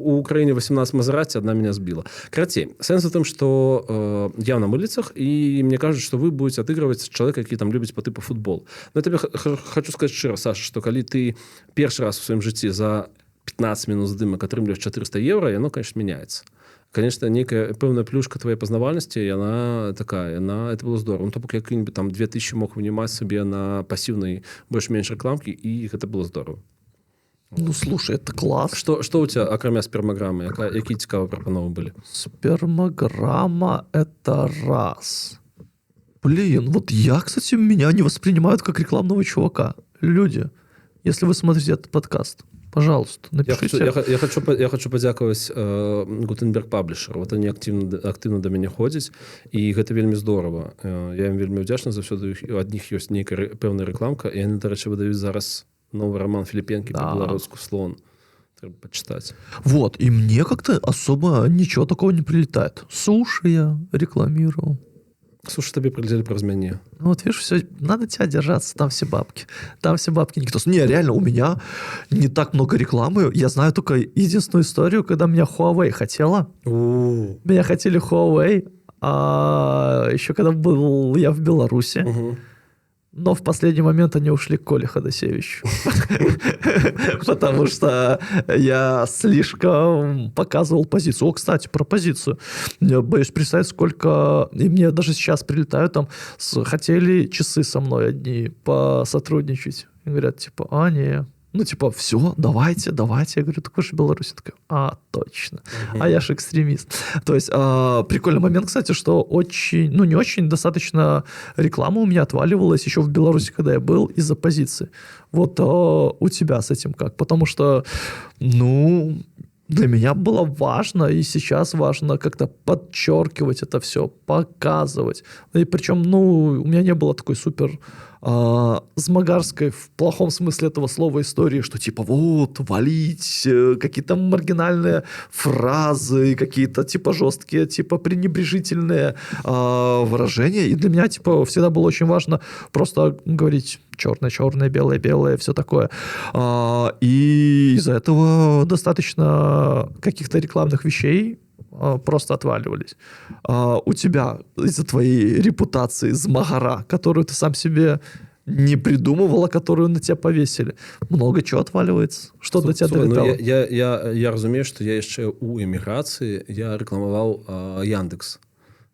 A: у Украине 18 Мазераці, одна меня сбила. Короче, сенс в том, что я на мылицах, и мне кажется, что вы будете отыгрывать человека, который там любит по типу футбол. Но я тебе хочу сказать широ, Саша, что когда ты первый раз в своем житті за 15 минут здымак атрымліваеш 400 евро, и оно, конечно, меняется. Конечно, некая пэўная плюшка твоей пазнавальнасці, и она такая, это было здорово. Ну, то бок я какие-нибудь там 2000 мог вынимать себе на пассивной больш-менш рекламки, и это было здорово.
B: Ну, слушай, это класс.
A: Что у тебя, акрамя спермаграммы, какие цікавыя прапановы были?
B: Спермограмма — это раз. Блин, вот я, кстати, меня не воспринимают как рекламного чувака. Люди, если вы смотрите этот подкаст, пожалуйста, напишите.
A: Я хочу падзякаваць Гутенберг Паблішер. Вот они актыўна да мяне ходзяць, і гэта вельмі здорава. Я ім вельмі ўдзячны, заўсёды ад них ёсць нейкая пэўная рекламка, і яны, дарэчы, выдаюць зараз новый роман Філіпенкі по-беларуску «Слон». Треба почитать.
B: Вот, и мне как-то особо ничего такого не прилетает. Суши я рекламировал.
A: Слушай, тебе прилетели праз мяне.
B: Ну вот видишь, все, надо тебя держаться, там все бабки. Там все бабки никто. Не, реально, у меня не так много рекламы. Я знаю только единственную историю, когда меня Huawei хотела. Меня хотели Huawei, а еще когда был я в Беларуси. Но в последний момент они ушли к Коле Ходосевичу. Потому что я слишком показывал позицию. О, кстати, про позицию. Я боюсь представить, сколько... И мне даже сейчас прилетают там... Хотели часы со мной одни посотрудничать. И говорят, типа, не... Ну, типа, все, давайте. Я говорю, так вы же Беларусь. Такая, точно. А я же экстремист. То есть, прикольный момент, кстати, что очень, ну, не очень, достаточно реклама у меня отваливалась еще в Беларуси, когда я был, из-за позиции. Вот у тебя с этим как? Потому что, ну... Для меня было важно, и сейчас важно как-то подчеркивать это все, показывать. И причем, ну, у меня не было такой супер змагарской, в плохом смысле этого слова, истории, что типа вот, валить, какие-то маргинальные фразы, какие-то типа жесткие, типа пренебрежительные выражения. И для меня типа всегда было очень важно просто говорить черное-черное, белое-белое, все такое. И из-за этого достаточно каких-то рекламных вещей просто отваливались. У тебя из-за твоей репутации змагара, которую ты сам себе не придумывала, которую на тебя повесили, много чего отваливается. Что до тебя долетало?
A: Ну, я разумею, что я еще у эміграцыі я рэкламаваў Яндекс.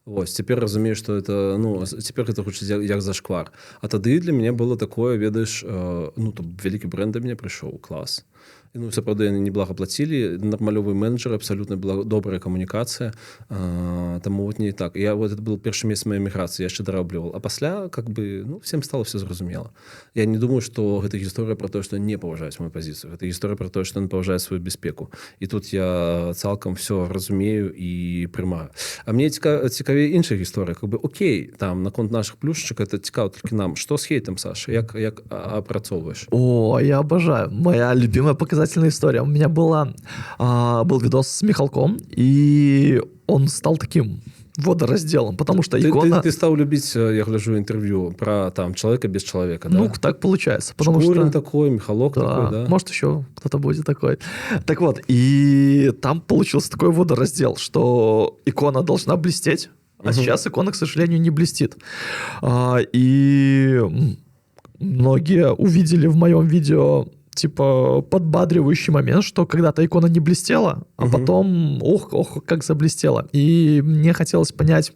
A: Вось, цяпер разумею, што это, ну, цяпер гэта хутчэй як зашквар. А тады для мяне было такое, ведаеш, ну, то вялікі брэнд да мяне прыйшоў, клас. Ну, сапраўды, яны неблага плацілі, нармалёвыя менеджеры, абсалютна была добрая камунікацыя, таму вот не так. Я вот это был першы месяц моей эміграцыі, я яшчэ дараблівал. А пасля, как бы, ну, всем стало все зразумела. Я не думаю, што гэта гісторыя пра тое, што не паважаюць мою пазіцыю. Гэта гісторыя пра тое, што яны паважаюць сваю бяспеку. І тут я цалкам все разумею і прымаю. А мне цікавей іншая гісторыя. Как бы, окей, там, наконт наших плюшечак, это цікава толькі нам. Што з хейтам, Саша? Як апрацоўваеш?
B: О, я обожаю. Моя любимая показательная история. У меня был видос с Михалком, и он стал таким водоразделом, потому что икона...
A: Ты стал любить, я гляжу, интервью про там человека без человека, да?
B: Ну, так получается. Потому
A: Шкурин
B: что...
A: такой, Михалок такой, да?
B: Может, еще кто-то будет такой. Так вот, и там получился такой водораздел, что икона должна блестеть, а сейчас икона, к сожалению, не блестит. И многие увидели в моем видео типа подбадривающий момент, что когда-то икона не блестела, а потом ох, как заблестела. И мне хотелось понять,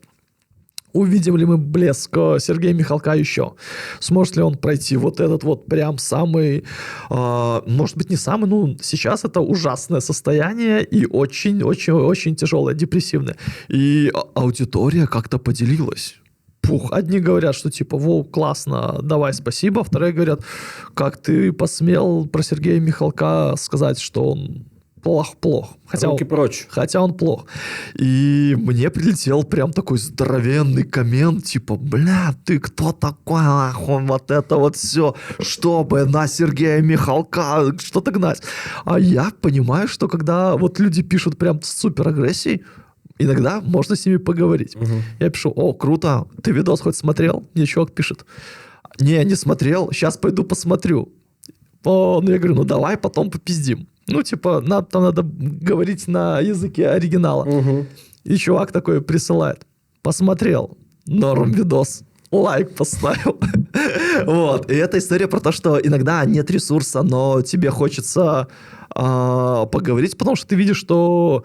B: увидим ли мы блеск Сергея Михалка еще. Сможет ли он пройти вот этот вот прям самый, может быть, не самый, ну, сейчас это ужасное состояние и очень-очень-очень тяжелое, депрессивное. И аудитория как-то поделилась. Одни говорят, что типа, во, классно, давай, спасибо. Вторые говорят, как ты посмел про Сергея Михалка сказать, что он плох.
A: Руки прочь.
B: Хотя он плох. И мне прилетел прям такой здоровенный коммент, типа, бля, ты кто такой, нахуй, вот это вот все, чтобы на Сергея Михалка что-то гнать. А я понимаю, что когда вот люди пишут прям с супер агрессией, иногда можно с ними поговорить. Я пишу, о, круто, ты видос хоть смотрел? Мне чувак пишет, не смотрел, сейчас пойду посмотрю. Ну, я говорю, ну давай потом попиздим. Ну, типа, там надо говорить на языке оригинала. И чувак такой присылает. Посмотрел. Норм видос. Лайк поставил. Вот. И эта история про то, что иногда нет ресурса, но тебе хочется поговорить, потому что ты видишь, что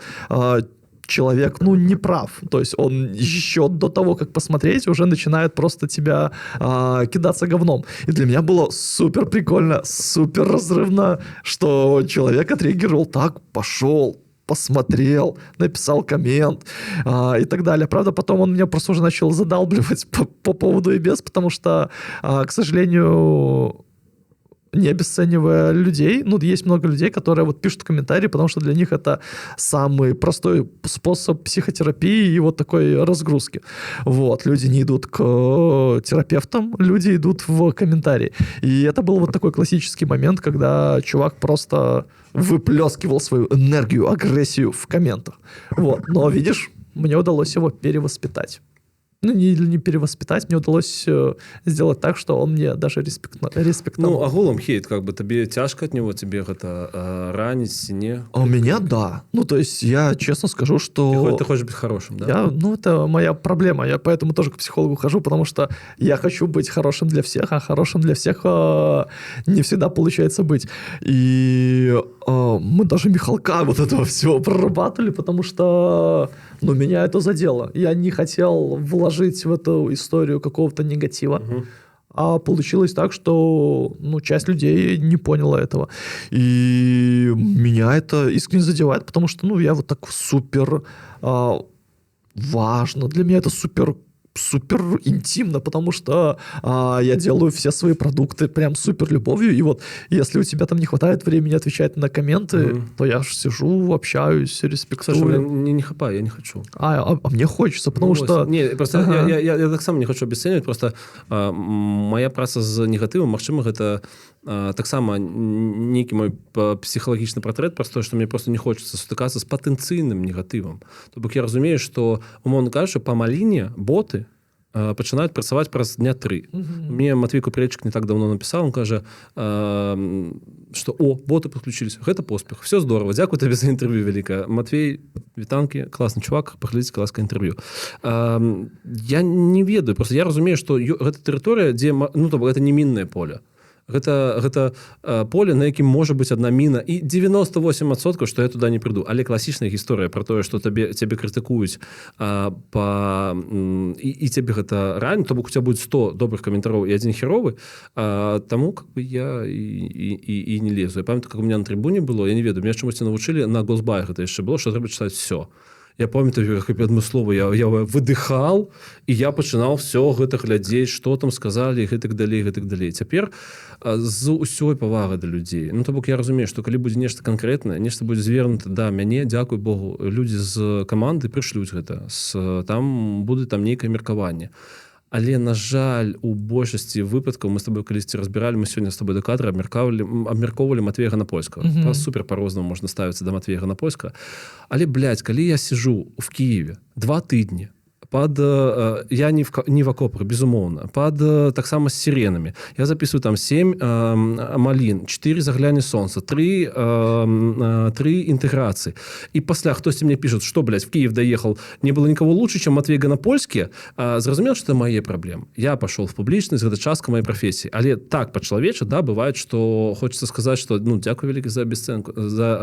B: человек, не прав. То есть он еще до того, как посмотреть, уже начинает просто тебя кидаться говном. И для меня было супер прикольно, супер разрывно, что человек отреагировал так, пошел, посмотрел, написал коммент и так далее. Правда, потом он меня просто уже начал задалбливать по поводу и без, потому что, к сожалению, не обесценивая людей, есть много людей, которые вот пишут комментарии, потому что для них это самый простой способ психотерапии и вот такой разгрузки. Вот, люди не идут к терапевтам, люди идут в комментарии. И это был вот такой классический момент, когда чувак просто выплескивал свою энергию, агрессию в комментах. Вот, но видишь, мне удалось его перевоспитать. Не перевоспитать, мне удалось сделать так, что он мне даже респектовал.
A: Агулам хейт, тебе тяжко от него, тебе это ранить, не?
B: А у меня да. То есть я честно скажу, что...
A: Ты хочешь быть хорошим, да?
B: Это моя проблема. Я поэтому тоже к психологу хожу, потому что я хочу быть хорошим для всех, а хорошим для всех не всегда получается быть. И мы даже Михалка вот этого всего прорабатывали, потому что меня это задело. Я не хотел вложить в эту историю какого-то негатива. А получилось так, что часть людей не поняла этого. И меня это искренне задевает, потому что я вот так супер важно. Для меня это супер интимно, потому что я делаю все свои продукты прям супер любовью, и вот если у тебя там не хватает времени отвечать на комменты, то я же сижу, общаюсь, респектую.
A: Слушай, не хапай, я не хочу.
B: А мне хочется, потому что...
A: Не, просто я так само не хочу обесценивать, просто моя праца з негатывом, магчыма, гэта таксама нейкі мой псіхалагічны партрэт, простой, што мне просто не хочется сутыкацца з патэнцыйным негатывам. То бок я разумею, што, умоўна кажучы, па маліне боты пачынаюць працаваць праз дня 3. Мне Матвей Купречык не так давно написал, он кажа, что боты подключились, гэта поспех, все здорово, дзякуй табе за інтэрв'ю вялікае. Матвей, вітанкі, класны чувак, паглядзіце класнае інтэрв'ю. Я не ведаю, просто я разумею, што гэта тэрыторыя, дзе, гэта не міннае поле. Гэта поле, на якім можа быць одна міна, і 98%, што я туды не прыйду. Але класічная гісторыя пра тое, што цябе крытыкуюць і цябе гэта ранее, то бок у цябе будзе 100 добрых каментароў і адзін херовы, таму я і не лезу. Я памятаю, как у меня на трибуне было, я не ведаю, меня чамусьці навучылі, на Госбай гэта яшчэ было, што трэба чытаць все. Я памятаю, как адно слово я выдыхал, і я пачынаў все гэта глядзець, што там сказалі, гэтак далей. Цяпер з усёй павагай да людзей. То бок я разумею, што калі будзе нешта канкрэтнае, нешта будзе звернута да мяне, дзякуй Богу, людзі з каманды прышлюць гэта. Там будзе нейкае меркаванне. Але, на жаль, у большасці выпадкаў, мы з тобой калісьці разбіралі, мы сёння з тобой да кадра абмяркоўвалі Матвея Ганапольскага. Супер па-рознаму можна ставіцца да Матвея Ганапольскага. Але, калі я сижу в Киеве 2 тыдні, я не в окопах, безумоўна, таксама з сиренамі. Я записываю там 7 малін, 4 загляне сонца, 3 інтэграцыі. І пасля хтосьці мне пишет, что, в Киев доехал, не было никого лучше, чем Матвей Ганапольскі. Зразумел, что это мои проблемы. Я пошел в публічнасць, гэта частка моей профессии. Але так, по-чалавеча, да, бывает, что хочется сказать, что, дзякуй вялікі за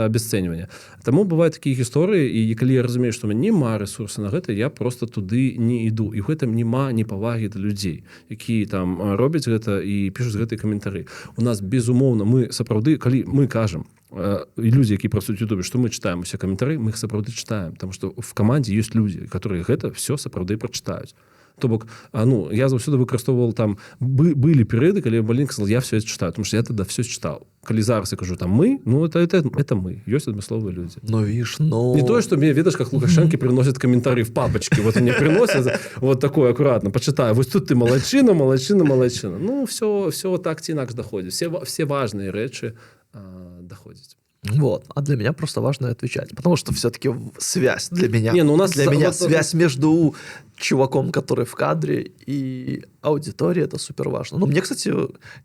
A: обесценивание. Таму бывают такие гісторыі, і калі я разумею, что у меня нема ресурсу на гэта, я просто туды не іду. І ў гэтым няма непавагі да людзей, якія там робяць гэта і пішуць гэтыя каментары. У нас, безумоўна, мы сапраўды, калі мы кажам, людзі, якія працуюць у Ютубе, што мы чытаем усе каментары, мы іх сапраўды чытаем, потому што в камандзе ёсць людзі, которые гэта все сапраўды прачытаюць. То бок, ну, я заўсёды выкарыстоўваў там былі перыяды, калі Малінка сказал, я все это читаю, потому что я тогда все читал. Калі зараз я кажу, там мы, ну это мы, ёсць адмысловыя людзі.
B: Ну, видишь, ну...
A: Не то, что мне, видишь, как Лукашенко приносит комментарии в папочке. Вот мне приносят, вот такой аккуратно, почитаю. Вот тут ты молодчина. Ну, все так ці інакш доходит. Все важные речи доходят.
B: Вот. А для меня просто важно отвечать. Потому что все-таки связь для меня.
A: Не, ну у нас
B: для меня связь между чуваком, который в кадре, и аудиторией, это супер важно. Ну, мне, кстати,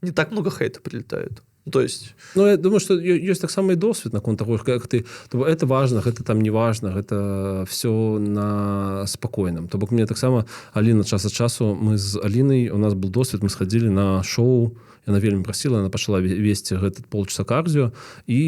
B: не так много хейта прилетает. То есть...
A: Ну, я думаю, что есть так само и досвід наконт того, как ты... Это важно, это там не важно, это все на спокойном. То бок мне так само Аліна час от часу, мы з Алінай, у нас был досвід, мы сходили на шоу, яна вельмі прасіла, яна пачала весці гэтый полчаса кардзіо, і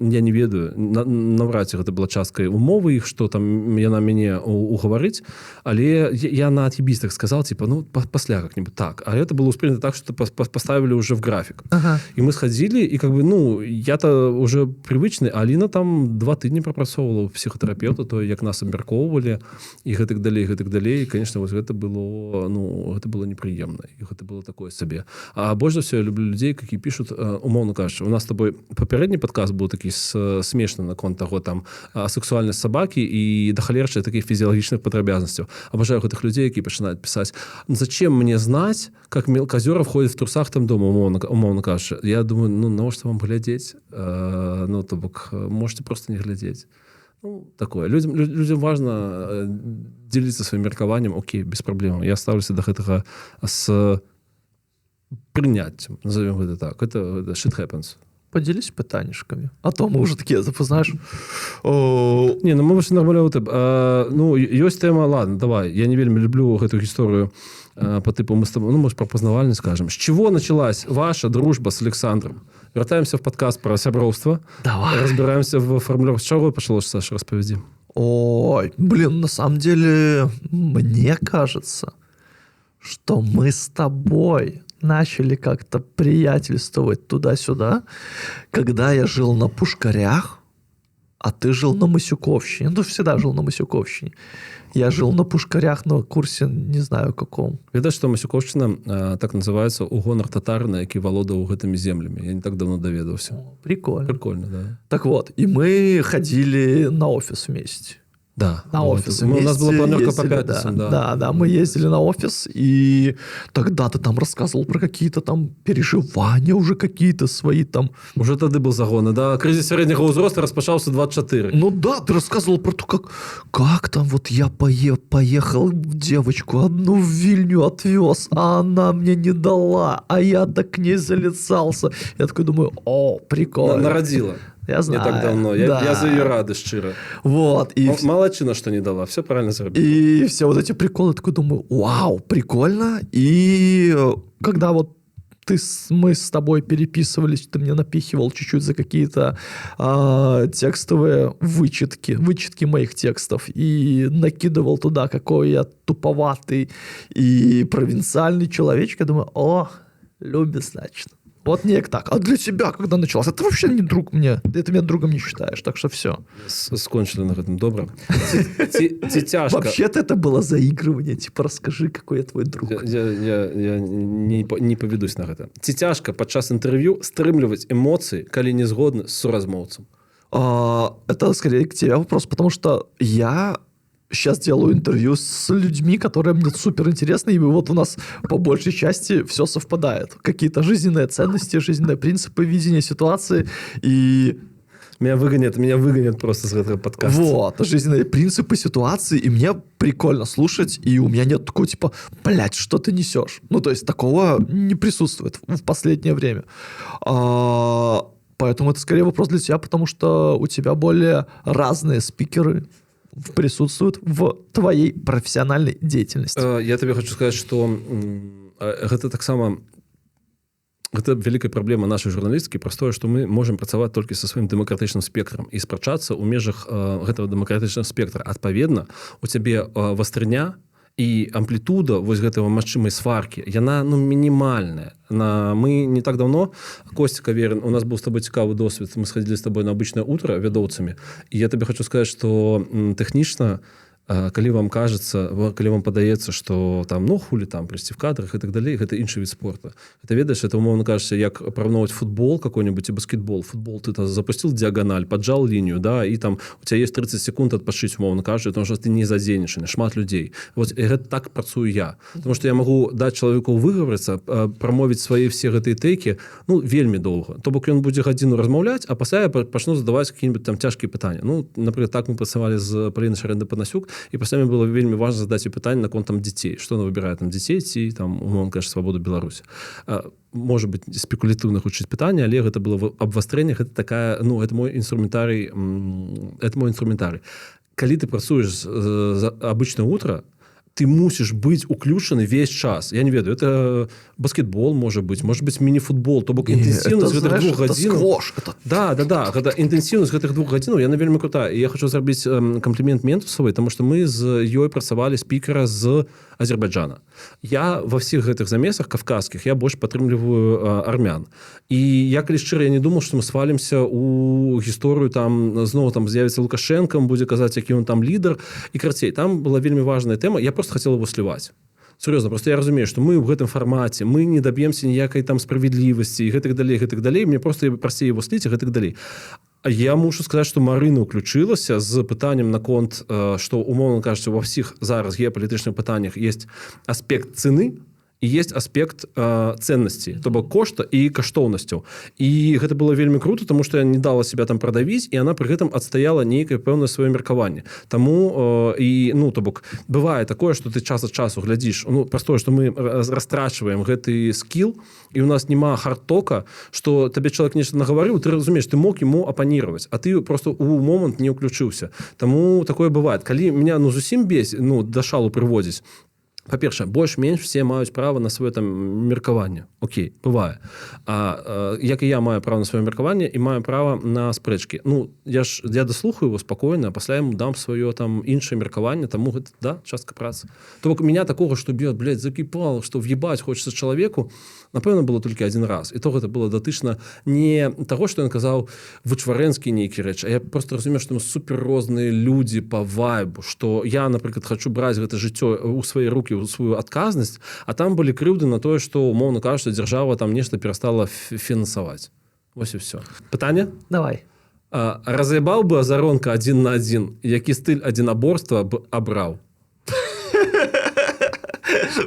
A: я не ведаю, наўрад ці гэта была часткай умовы іх, што там яна мяне угаварыць, але я на ат'ебістах сказал, типа, ну, пасля как-нибудь так. А это было успринято так, что поставили уже в график.
B: Ага.
A: И мы сходили, и как бы, ну, я-то уже привычный, а Аліна там 2 тыдні прапрацоўвала у псіхатэрапeuта, то, як нас абмяркоўвалі, і гэтак далей. І, конечно, вот гэта было, ну, гэта было непрыемна, і гэта было такое сабе. А больш за все я люблю людей, які пишут, умовно кажучи, у нас з тобой папярэдні падкаст быў такі смешны наконт таго там сексуальнасць сабакі і дахалерчыя такіх фізіялагічных падрабязнасцяў. Абажаю гэтых людзей, які пачынаюць пісаць, зачем мне знать, как мелкозеров ходит в трусах там дома, умовно кажучи. Я думаю, ну, навошта вам глядзець? Ну, то бок, можете просто не глядзець. Ну, такое. Людям важно делиться своим меркаваннем, окей, без проблем. Я ставлюся до гэтага с прыняццем, назовем гэта так. Это shit happens.
B: Поделись пытанішкамі. А то мы уже такие, знаешь...
A: Не, ну мы вообще нормально... Ну, ёсць тэма, ладно, давай. Я не вельмі люблю гэту гісторыю по типу мы с тобой, ну, может, про познавальность скажем. С чего началась ваша дружба с Александром? Вертаемся в подкаст про сяброўства.
B: Давай.
A: Разбираемся в формулировке. С чего пачалось, Саша, расповеди.
B: Ой, блин, на самом деле, мне кажется, что мы с тобой начали как-то приятельствовать туда-сюда, когда я жил на Пушкарях, а ты жил на Масюковщине. Ну, всегда жил на Масюковщине. Я жил на Пушкарях на курсе, не знаю каком.
A: Ведаць, што Масюковшчына так называецца ў гонар татарына, які валодаў гэтымі землямі. Я не так давно даведаўся.
B: Прикольно.
A: Прикольно, да.
B: Так вот, и мы ходили на офис вместе.
A: Да.
B: На офис.
A: У нас была планерка по пятницам, да.
B: Да, мы ездили на офис, и тогда ты там рассказывал про какие-то там переживания уже какие-то свои там.
A: Уже тады был загон, да. Кризис среднего возраста распачаўся 24.
B: Ну да, ты рассказывал про то, как там вот я поехал девочку одну в Вильню отвез, а она мне не дала, а я так к ней залицался. Я такой думаю, о, прикольно.
A: Народила.
B: Я знаю.
A: Не так давно.
B: Да.
A: Я за ее рады, шчыра.
B: Вот. И...
A: Молодчина, что не дала. Все правильно заработала.
B: И все вот эти приколы, такой думаю, вау, прикольно. И когда вот мы с тобой переписывались, ты мне напихивал чуть-чуть за какие-то текстовые вычетки моих текстов и накидывал туда, какой я туповатый и провинциальный человечек, я думаю, о, любит, значит. Вот не так. А для тебя, когда началось? Это вообще не друг мне. Ты меня другом не считаешь, так что все.
A: Скончили на этом. Добро. Тяжко.
B: Вообще-то это было заигрывание. Типа, расскажи, какой я твой друг.
A: Я не поведусь на это. Ці тяжко падчас интервью стрымліваць эмоции, калі не згодны с суразмоўцам?
B: Это скорее к тебе вопрос, потому что я сейчас делаю интервью с людьми, которые мне супер интересны, и вот у нас по большей части все совпадает. Какие-то жизненные ценности, жизненные принципы, видение ситуации, и...
A: Меня выгонят просто с этого подкаста.
B: Вот, жизненные принципы, ситуации, и мне прикольно слушать, и у меня нет такого типа, блядь, что ты несешь? Ну, то есть такого не присутствует в последнее время. Поэтому это скорее вопрос для тебя, потому что у тебя более разные спикеры присутствуют в твоей профессиональной деятельности.
A: Я тебе хочу сказать, что гэта таксама гэта вялікая праблема нашай журналістыкі, простое, што мы можем працаваць толькі са сваім дэмакратычным спектрам і спрачацца ў межах гэтага дэмакратычнага спектра. Адпаведна, у цябе вастрыня і амплітуда вось гэтага магчымай сваркі, яна мінімальная. Мы не так давно, Костя Каверин, у нас был с тобой цікавый досвід, мы сходили с тобой на обычное утро вядоўцамі, і я тебе хочу сказать, что тэхнічна калі вам кажется, калі вам падаецца, што там ну хулі там прыйсці в кадрах і так далей, гэта іншы від спорта. Гэта ведаеш, это умоўно кажется, як параўноўваць футбол какой-нибудь і баскетбол. Футбол ты запусціл дыяганаль, поджал лінію, да, і там у тебя есть 30 секунд адпачыць, умоўно кажучы, тому што ты не задзейнічаны, шмат людзей. Вот гэта так працую я. Потому что я магу даць чалавеку выгаварыцца, прамовіць свае все гэтыя тэйкі, ну, вельмі доўга. То бок ён будзе гадзіну размаўляць, а пасля я пачну задаваць какие-нибудь там цяжкія пытанні. Ну, напрыклад, так мы працавалі з Палінай Шарэндай-Панасюк, і пасля мне было вельмі важна задаць і пытанне наконт там дзяцей. Што она выбірае там дзяцей ці там, умоўна кажучы, свабоду Беларусі. Можа быць, спекулятыўна гучыць пытанне, але гэта было в абвастрэннях, гэта такая, ну, это мой інструментарый, Калі ты працуеш обычное утро, ты мусіш быць уключаны весь час. Я не ведаю, это баскетбол, может быть мини-футбол, то бок інтэнсіўнасць гэтых 2 гадзін.
B: Сквош.
A: Да, гэта інтэнсіўнасць гэтых 2 гадзін, яна вельмі крутая. І я хочу зрабіць камплімент Ментусавай, тому што мы з ёй працавалі спікера з Азербайджана. Я во всіх гэтых замесах кавказскіх я больш падтрымліваю армян. І я калі шчыра, я не думаў, што мы свалімся у гісторыю там зноў там з'явіцца Лукашенко, будзе казаць, які ён там лідар. І карацей, там была вельмі важная тэма. Я просто хотел его сливать. Серьезно, просто я разумею, что мы в гэтым фармаце, мы не добьемся ніякай там справедливости и гэтак далей. Мне просто прасцей его слить и гэтак далей. А я мушу сказать, что Марына уключылася з пытаннем наконт, что, умоўна кажучы, во всіх зараз геапалітычных пытаннях есть аспект цены, і есть аспект ценнасці, то бок кошта і каштоўнасцяў. І гэта было вельмі круто, тому што я не дала себя там прадавіць, і она пры гэтым адстаяла нейкае пэўнае сваё меркаванне. Таму і ну то бок бывае такое, што ты час ад часу глядзіш, ну простое, што мы растрачваем гэты скіл, і у нас няма хардтока, што табе чалавек нешта нагаварыў, ты разумееш, ты мог яму апанировать, а ты просто у момант не ўключыўся. Таму такое бывает. Калі меня ну зусім да шалу прыводзіць, па-першае, больш-менш все маюць права на сваё там меркаванне. Окей, бывае. Як і я маю права на сваё меркаванне і маю права на спрэчкі. Ну, я даслухаю его спакойна, а пасля яму дам сваё там іншае меркаванне, таму гэта, да, частка працы. То бок, меня такога, што блядь, закіпало, што в'ебаць хочется чалавеку, напэўна, было толькі один раз. І то гэта было датычна не таго, што ён казаў вычварэнскі нейкі рэч, а я просто разумею, што мы супер розныя людзі па вайбу, што я, напрыклад, хочу браць гэта жыццё ў свае рукі, у сваю адказнасць, а там былі крыўды на тое, што, умоўна кажучы, дзяржава там нешта перастала фінансаваць. Вось і все. Пытанне?
B: Давай.
A: Раз'ябаў бы Азаронка 1 на 1, які стыль адзінаборства б абраў?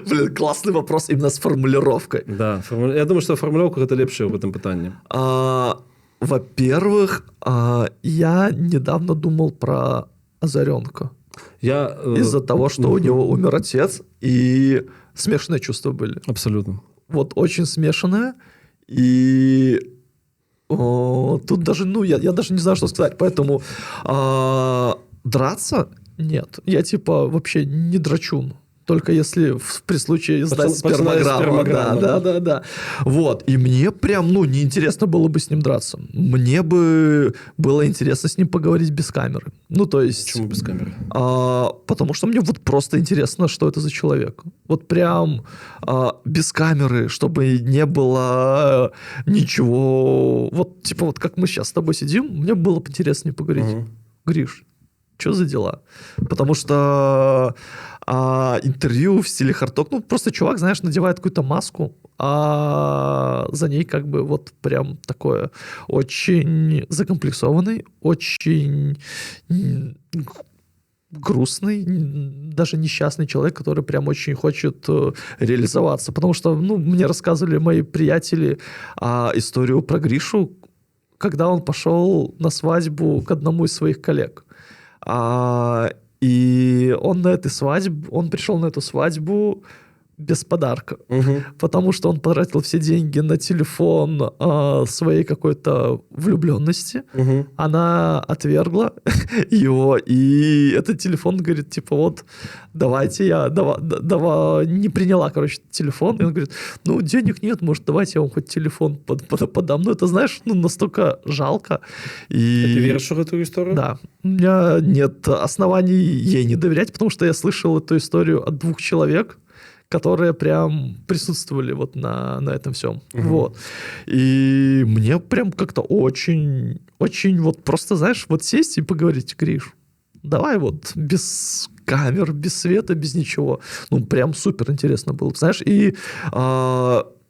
B: Блин, классный вопрос именно с формулировкой.
A: Да, я думаю, что формулировка это лепшая в этом питании.
B: Во-первых, я недавно думал про Озаренка. Из-за того, что у него умер отец, и смешанные чувства были.
A: Абсолютно.
B: Вот очень смешанное. И тут даже, ну, я даже не знаю, что сказать. Поэтому драться нет. Я типа вообще не драчун. Только если при случае сдать спермограмму. Да. Вот. И мне прям, ну, неинтересно было бы с ним драться. Мне бы было интересно с ним поговорить без камеры. Ну, то есть...
A: Почему без камеры?
B: Потому что мне вот просто интересно, что это за человек. Вот прям без камеры, чтобы не было ничего... Вот, типа, вот как мы сейчас с тобой сидим, мне было бы интереснее поговорить. Гриш, что за дела? Потому что... интервью в стиле хардток, ну, просто чувак, знаешь, надевает какую-то маску, а за ней как бы вот прям такое очень закомплексованный, очень грустный, даже несчастный человек, который прям очень хочет реализоваться. Потому что, ну, мне рассказывали мои приятели историю про Гришу, когда он пошел на свадьбу к одному из своих коллег. И он пришел на эту свадьбу без подарка, потому что он потратил все деньги на телефон своей какой-то влюбленности. Она отвергла его, и этот телефон говорит, типа, вот, давайте не приняла, короче, телефон. И он говорит, ну, денег нет, может, давайте я вам хоть телефон подам. Ну, это, знаешь, ну, настолько жалко.
A: И... Ты веришь в эту историю?
B: Да. У меня нет оснований ей не доверять, потому что я слышал эту историю от 2 человек, которые прям присутствовали вот на этом всем. Вот. И мне прям как-то очень, очень вот просто, знаешь, вот сесть и поговорить, Гриш, давай вот без камер, без света, без ничего. Ну, прям супер интересно было, знаешь, и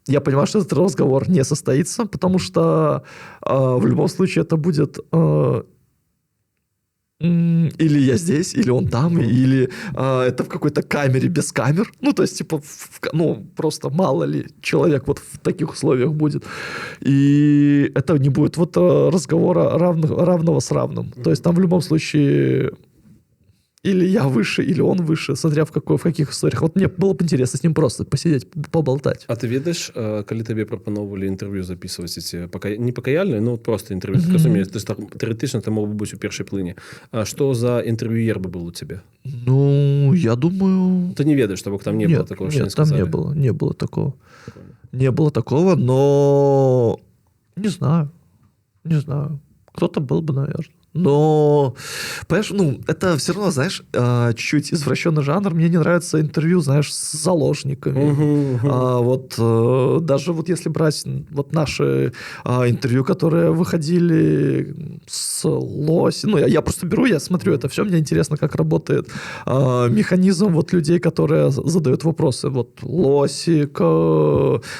B: я понимаю, что этот разговор не состоится, потому что в любом случае это будет или я здесь, или он там, или это в какой-то камере без камер. Ну, то есть, типа, ну, просто мало ли человек вот в таких условиях будет. И это не будет вот разговора равного с равным. То есть там в любом случае или я выше, или он выше, смотря в каких историях. Вот мне было бы интересно с ним просто посидеть, поболтать.
A: А ты ведаешь, калі табе прапаноўвалі інтэрв'ю записываць эти не пакаяльныя, ну просто інтэрв'ю, разумею, то есть тэоретычна ты мог бы быць у першай плыні. А што за інтэрв'юер бы был у цябе?
B: Ну, я думаю...
A: Ты не ведаешь, того, там не было такого,
B: нет, там не было такого. Не было такого, но не знаю. Кто-то был бы, наверное. Но, понимаешь, ну, это все равно, знаешь, чуть-чуть извращенный жанр. Мне не нравится интервью, знаешь, с заложниками. Вот даже вот если брать вот наши интервью, которые выходили с Лоси, ну, я просто беру, я смотрю это все, мне интересно, как работает механизм вот людей, которые задают вопросы. Вот Лосик,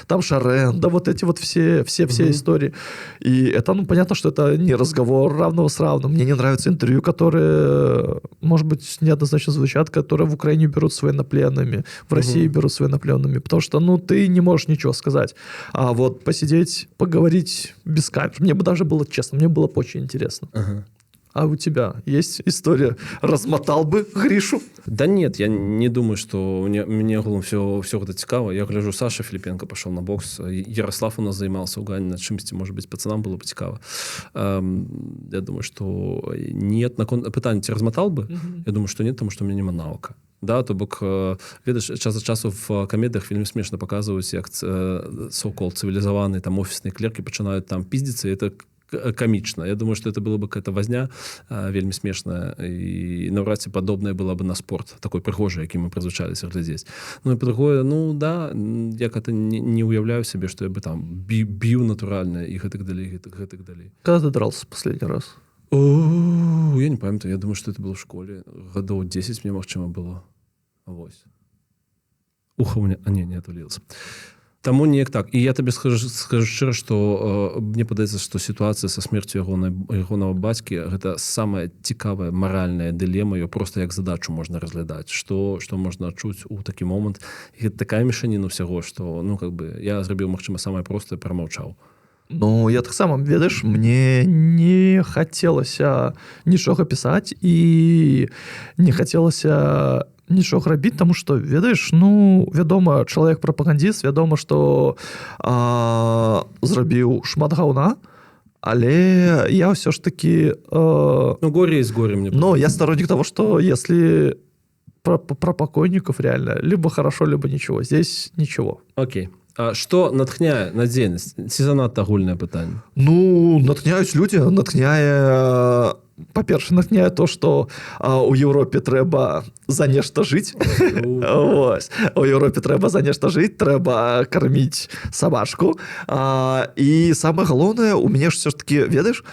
B: там Шарен, да, вот эти вот все истории. И это, ну, понятно, что это не разговор равного с равным. Мне не нравятся интервью, которые, может быть, неоднозначно звучат, которые в Украине берут с военнопленными, в России берут с военнопленными, потому что, ну, ты не можешь ничего сказать. А вот посидеть, поговорить без камер, мне бы даже было, честно, мне было бы очень интересно. А у тебя есть история? Размотал бы Гришу?
A: Да нет, я не думаю, что мне все гэта цікава. Я гляжу, Саша Филипенко пошел на бокс, Ярослав у нас займался у Гани над чымсьці, может быть, пацанам было бы цікава. Я думаю, что нет. Пытанне, ці размотал бы? Я думаю, что нет, потому что у меня нема навыка. Да, то бок, ведаеш, час ад часу в камедыях вельмі смешна паказваюць, як so-called цывілізаваныя там офісныя клеркі пачынаюць там пиздзіцца, і это комично. Я думаю, что это было бы какая-то возня вельмі смешная, и навряд ці падобная была бы на спорт, такой прыгожий, які мы прызвычаліся глядзець. Ну, і па-другое, ну, да, я как-то не уяўляю себе, что я бы там біў натуральна і гэтак далей.
B: Когда ты дрался последний раз?
A: Я не памятаю, я думаю, что это было в школе. Гадоў 10 мне, магчыма, было. Вось. Ухо у меня... не отвалилось. Таму неяк так. І я табе скажу шчыра, што мне падаецца, што сітуацыя са смерцю ягонага бацькі гэта самая цікавая маральная дылема, ее просто як задачу можна разглядаць, што можна адчуць у такі момант. І гэта такая мешаніна ўсяго, што, ну, как бы, я зрабіў, магчыма, самае простае, прамаўчаў.
B: Ну, я таксама, ведаеш, мне не хацелася нічога пісаць і не хацелася нічога рабіць, таму што, ведаеш, ну, вядома, чалавек-прапагандіст, вядома, што зрабіў шмат гаўна, але я ўсё ж такі...
A: Ну, горе есть горе, мне.
B: Но я сторонник того, что если про покойников реально, либо хорошо, либо ничего. Здесь ничего.
A: Окей. А што натхняе на дзейнасць? Ці занадта агульнае пытанне?
B: Ну, натхняюць людзі, натхняе... Па-перше, натхняе то, што у Еўропе трэба за нешта жыць. У Еўропе трэба за нешта жыць, трэба карміць сабачку. І самае галоўнае, у мяне ж все ж таки, ведаеш,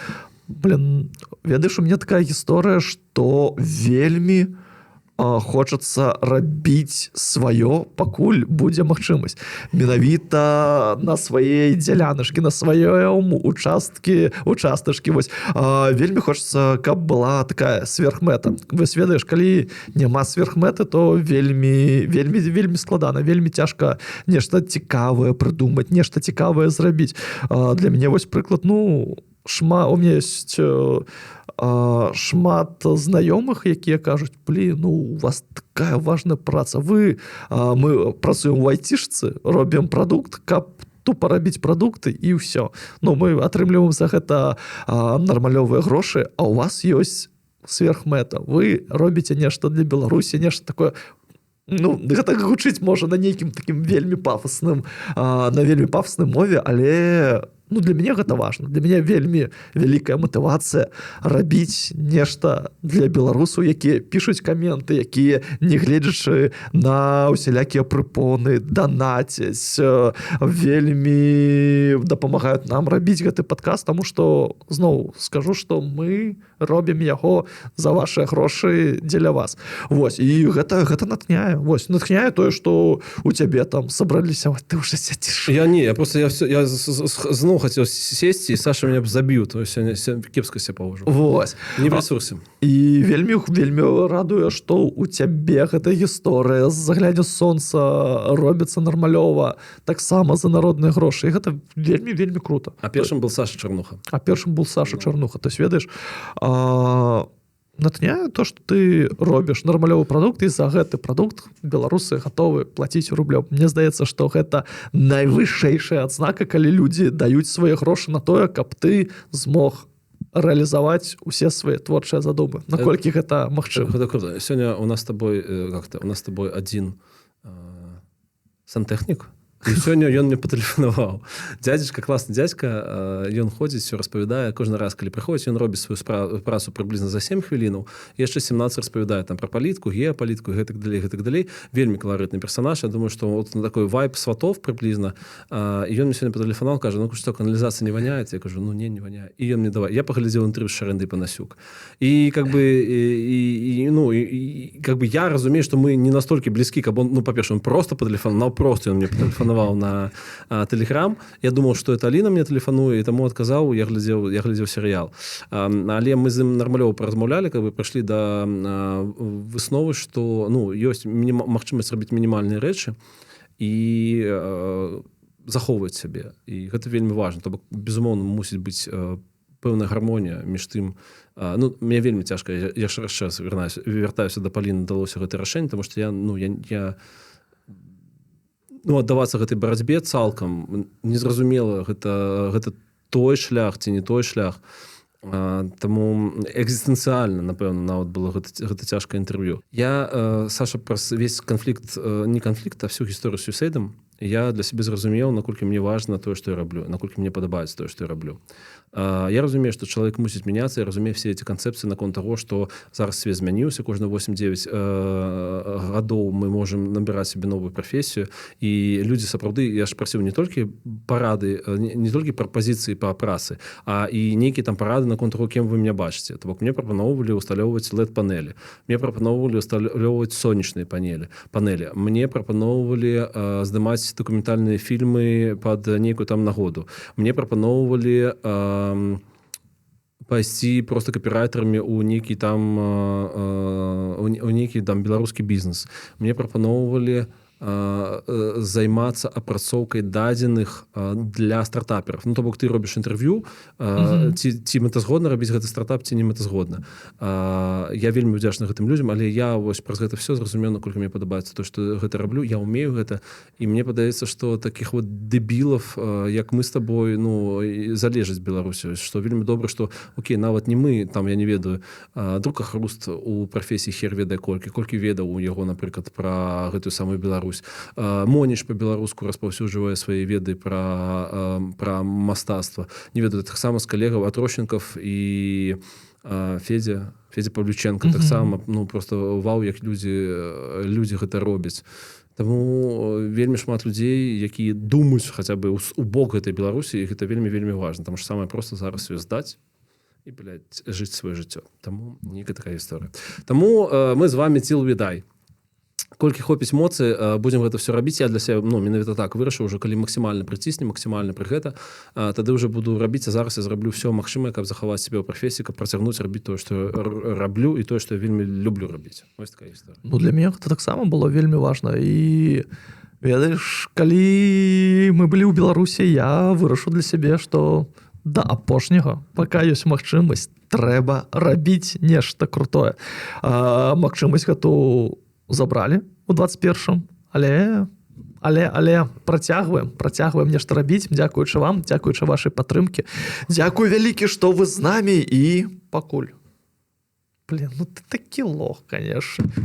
B: у мяне такая гісторыя, што вельмі хочацца рабіць сваё, пакуль будзе магчымасць. Менавіта на сваей дзялянышкі, на сваём участачкі. Вось. Вельмі хочацца, каб была такая сверхмэта. Вось, ведаеш, калі няма сверхмэты, то вельмі складана, вельмі цяжка нешта цікавае прыдумаць, нешта цікавае зрабіць. Для мяне вось прыклад, ну, у меня есть шмат знаёмых, якія кажуць, ну, у вас такая важная праца. Мы працуем у айцішцы, робім прадукт, каб тупо рабіць прадукты, і ўсё. Ну, мы атрымліваем за гэта нармалёвыя грошы, а у вас ёсць сверхмэта. Вы робіце нешта для Беларусі, нешта такое... Ну, гэта гучыць можа на нейкім такім вельмі пафасным, на вельмі пафасным мове, але Ну, для мяне гэта важна. Для мяне вельмі вялікая матывацыя рабіць нешта для беларусаў, якія пішуць каменты, якія, нягледзячы на усялякія прыпоны, данацяць, вельмі дапамагаюць нам рабіць гэты падкаст, таму што, зноў скажу, што мы робім яго за вашыя грошы дзеля вас. Вось, і гэта натхняе. Вось, натхняе тое, што у цябе там сабраліся, ты ўжо сядзіш.
A: Я зноў хацеў сесці, і Саша меня б забіў, то кепска себе паложу.
B: Вось.
A: Не в ресурсе.
B: І вельмі радуе, што у цябе гэта гісторыя з заглядзе сонца робіцца нармалёва, таксама за народныя грошы. І гэта вельмі круто.
A: А першым был Саша Чарнуха.
B: То есть, ведаеш, натхняе то, што ты робіш нармалёвы прадукт, і за гэты прадукт беларусы гатовы плаціць рублём. Мне здаецца, што гэта найвышэйшая адзнака, калі людзі даюць свае грошы на тое, каб ты змог рэалізаваць усе свае творчыя задумы. Наколькі гэта магчыма?
A: Гэта круто. Сёння у нас с тобой адзін сантэхнік, і сёння ён мне патэлефанаваў. Дзядзечка, класны дзядзька, ён ходзіць, все распавядае, кожны раз, калі прыходзіць, ён робіць сваю працу прыблізна за 7 хвілінаў, яшчэ 17 распавядае там пра палітку, геапалітку, гэтак далей. Вельмі каларытны персонаж. Я думаю, што вот на такой вайб сватов прыблізна. І ён мне сёння патэлефанаваў, кажа: "Ну што, каналізацыя не воняет?" Я кажу: "Ну не воняе". І ён мне давай. Я паглядзеў інтэрв'ю з Шарэндай Панасюк. І я разумею, што мы не настолькі блізкі, каб он, па-перше, он просто патэлефанаваў, он мне патэлефанаваў на Телеграм. Я думаў, што это Аліна мне тэлефануе, і таму адказаў, я глядзеў серыял. Але мы з ім нармалёва паразмаўлялі, прыйшлі да высновы, што ёсць магчымасць рабіць мінімальныя рэчы і захоўваць сябе. І гэта вельмі важна. То бок, безумоўна, мусіць быць пэўная гармонія між тым. Мне вельмі цяжка, я яшчэ раз вяртаюся да Паліны, далося гэта рашэнне, таму што я аддавацца гэтай барацьбе цалкам незразумела, гэта той шлях ці не той шлях. Таму экзістэнцыяльна, напэўна, нават было гэта цяжкае інтэрв'ю. Саша, праз весь канфлікт, не канфлікт, а всю гісторыю з Юсэйдам, я для сябе зразумеў, наколькі мне важна тое, што я раблю, наколькі мне падабаецца тое, што я раблю. Я разумею, што чалавек мусіць мяняцца, я разумею все эти канцэпцыі наконт таго, што зараз свет змяніўся, кожны 8-9 гадоў мы можам набіраць сабе новую прафесію, і людзі сапраўды, я ж прасіў не толькі парады, не толькі прапазіцыі па працы, а і нейкія там парады наконт таго, кем вы меня бачыце. То бок, мне прапаноўвалі ўсталёўваць LED-панелі, мне прапаноўвалі ўсталёўваць сонечныя панелі, мне прапаноўвалі здымаць дакументальныя фільмы пад нейкую там нагоду, мне прапаноўвалі пайсці просто капірайтарамі ў нейкі там беларускі бізнес. Мне прапаноўвалі займацца апрацоўкай дадзеных для стартаперов. То бок, ты робіш інтэрв'ю, ці мэтазгодна рабіць гэты стартап, ці не мэтазгодна. Я вельмі удзячны гэтым людзям, але я вось праз гэта все зразумеў, наколькі мне падабаецца то, што гэта раблю, я ўмею гэта, і мне падаецца, што такіх вот дэбілаў, як мы з табой, залежыць Беларусі, што вельмі добра, што окей, нават не мы, там, я не ведаю, Друка Хруст у прафесіі хер ведае колькі ведаў у яго, напрыклад, пра гэтую самую Беларусь. Моніш па-беларуску распаўсюджвае свае веды пра мастацтва. Не ведаю, таксама з калегаў Атрощенков і Федзя Павлюченко, таксама, просто вау, як людзі гэта робяць. Таму вельмі шмат людзей, якія думаюць хаця бы у бок гэтай Беларусі, і гэта вельмі важна, таму што самае проста зараз ёсць здаць і, жыць сваё жыццё. Таму нейкая такая гісторыя. Таму мы з вами ціл відай. Колькі хопіць моцы, будзем гэта все рабіць. Я для сябе, менавіта так вырашыў, уже калі максімальна прыцісне, максімальна пры гэта, тады ўжо буду рабіць, а зараз я зраблю все магчымае, каб захаваць сябе ў прафесіі, каб працягнуць рабіць тое, што раблю, і тое, што я вельмі люблю рабіць. Вось такая гісторыя.
B: Для мяне гэта таксама было вельмі важна. І ведаеш, калі мы былі ў Беларусі, я вырашыў для сябе, што да апошняга, пака ёсць магчымасць, трэба рабіць нешта крутое. Магчымасць гэту забралі у 21-м, але працягваем нешта рабіць, дзякуючы вам, дзякуючы вашай падтрымкі. Дзякуй вялікі, што вы з намі, і пакуль. Ты такі лох, конечно.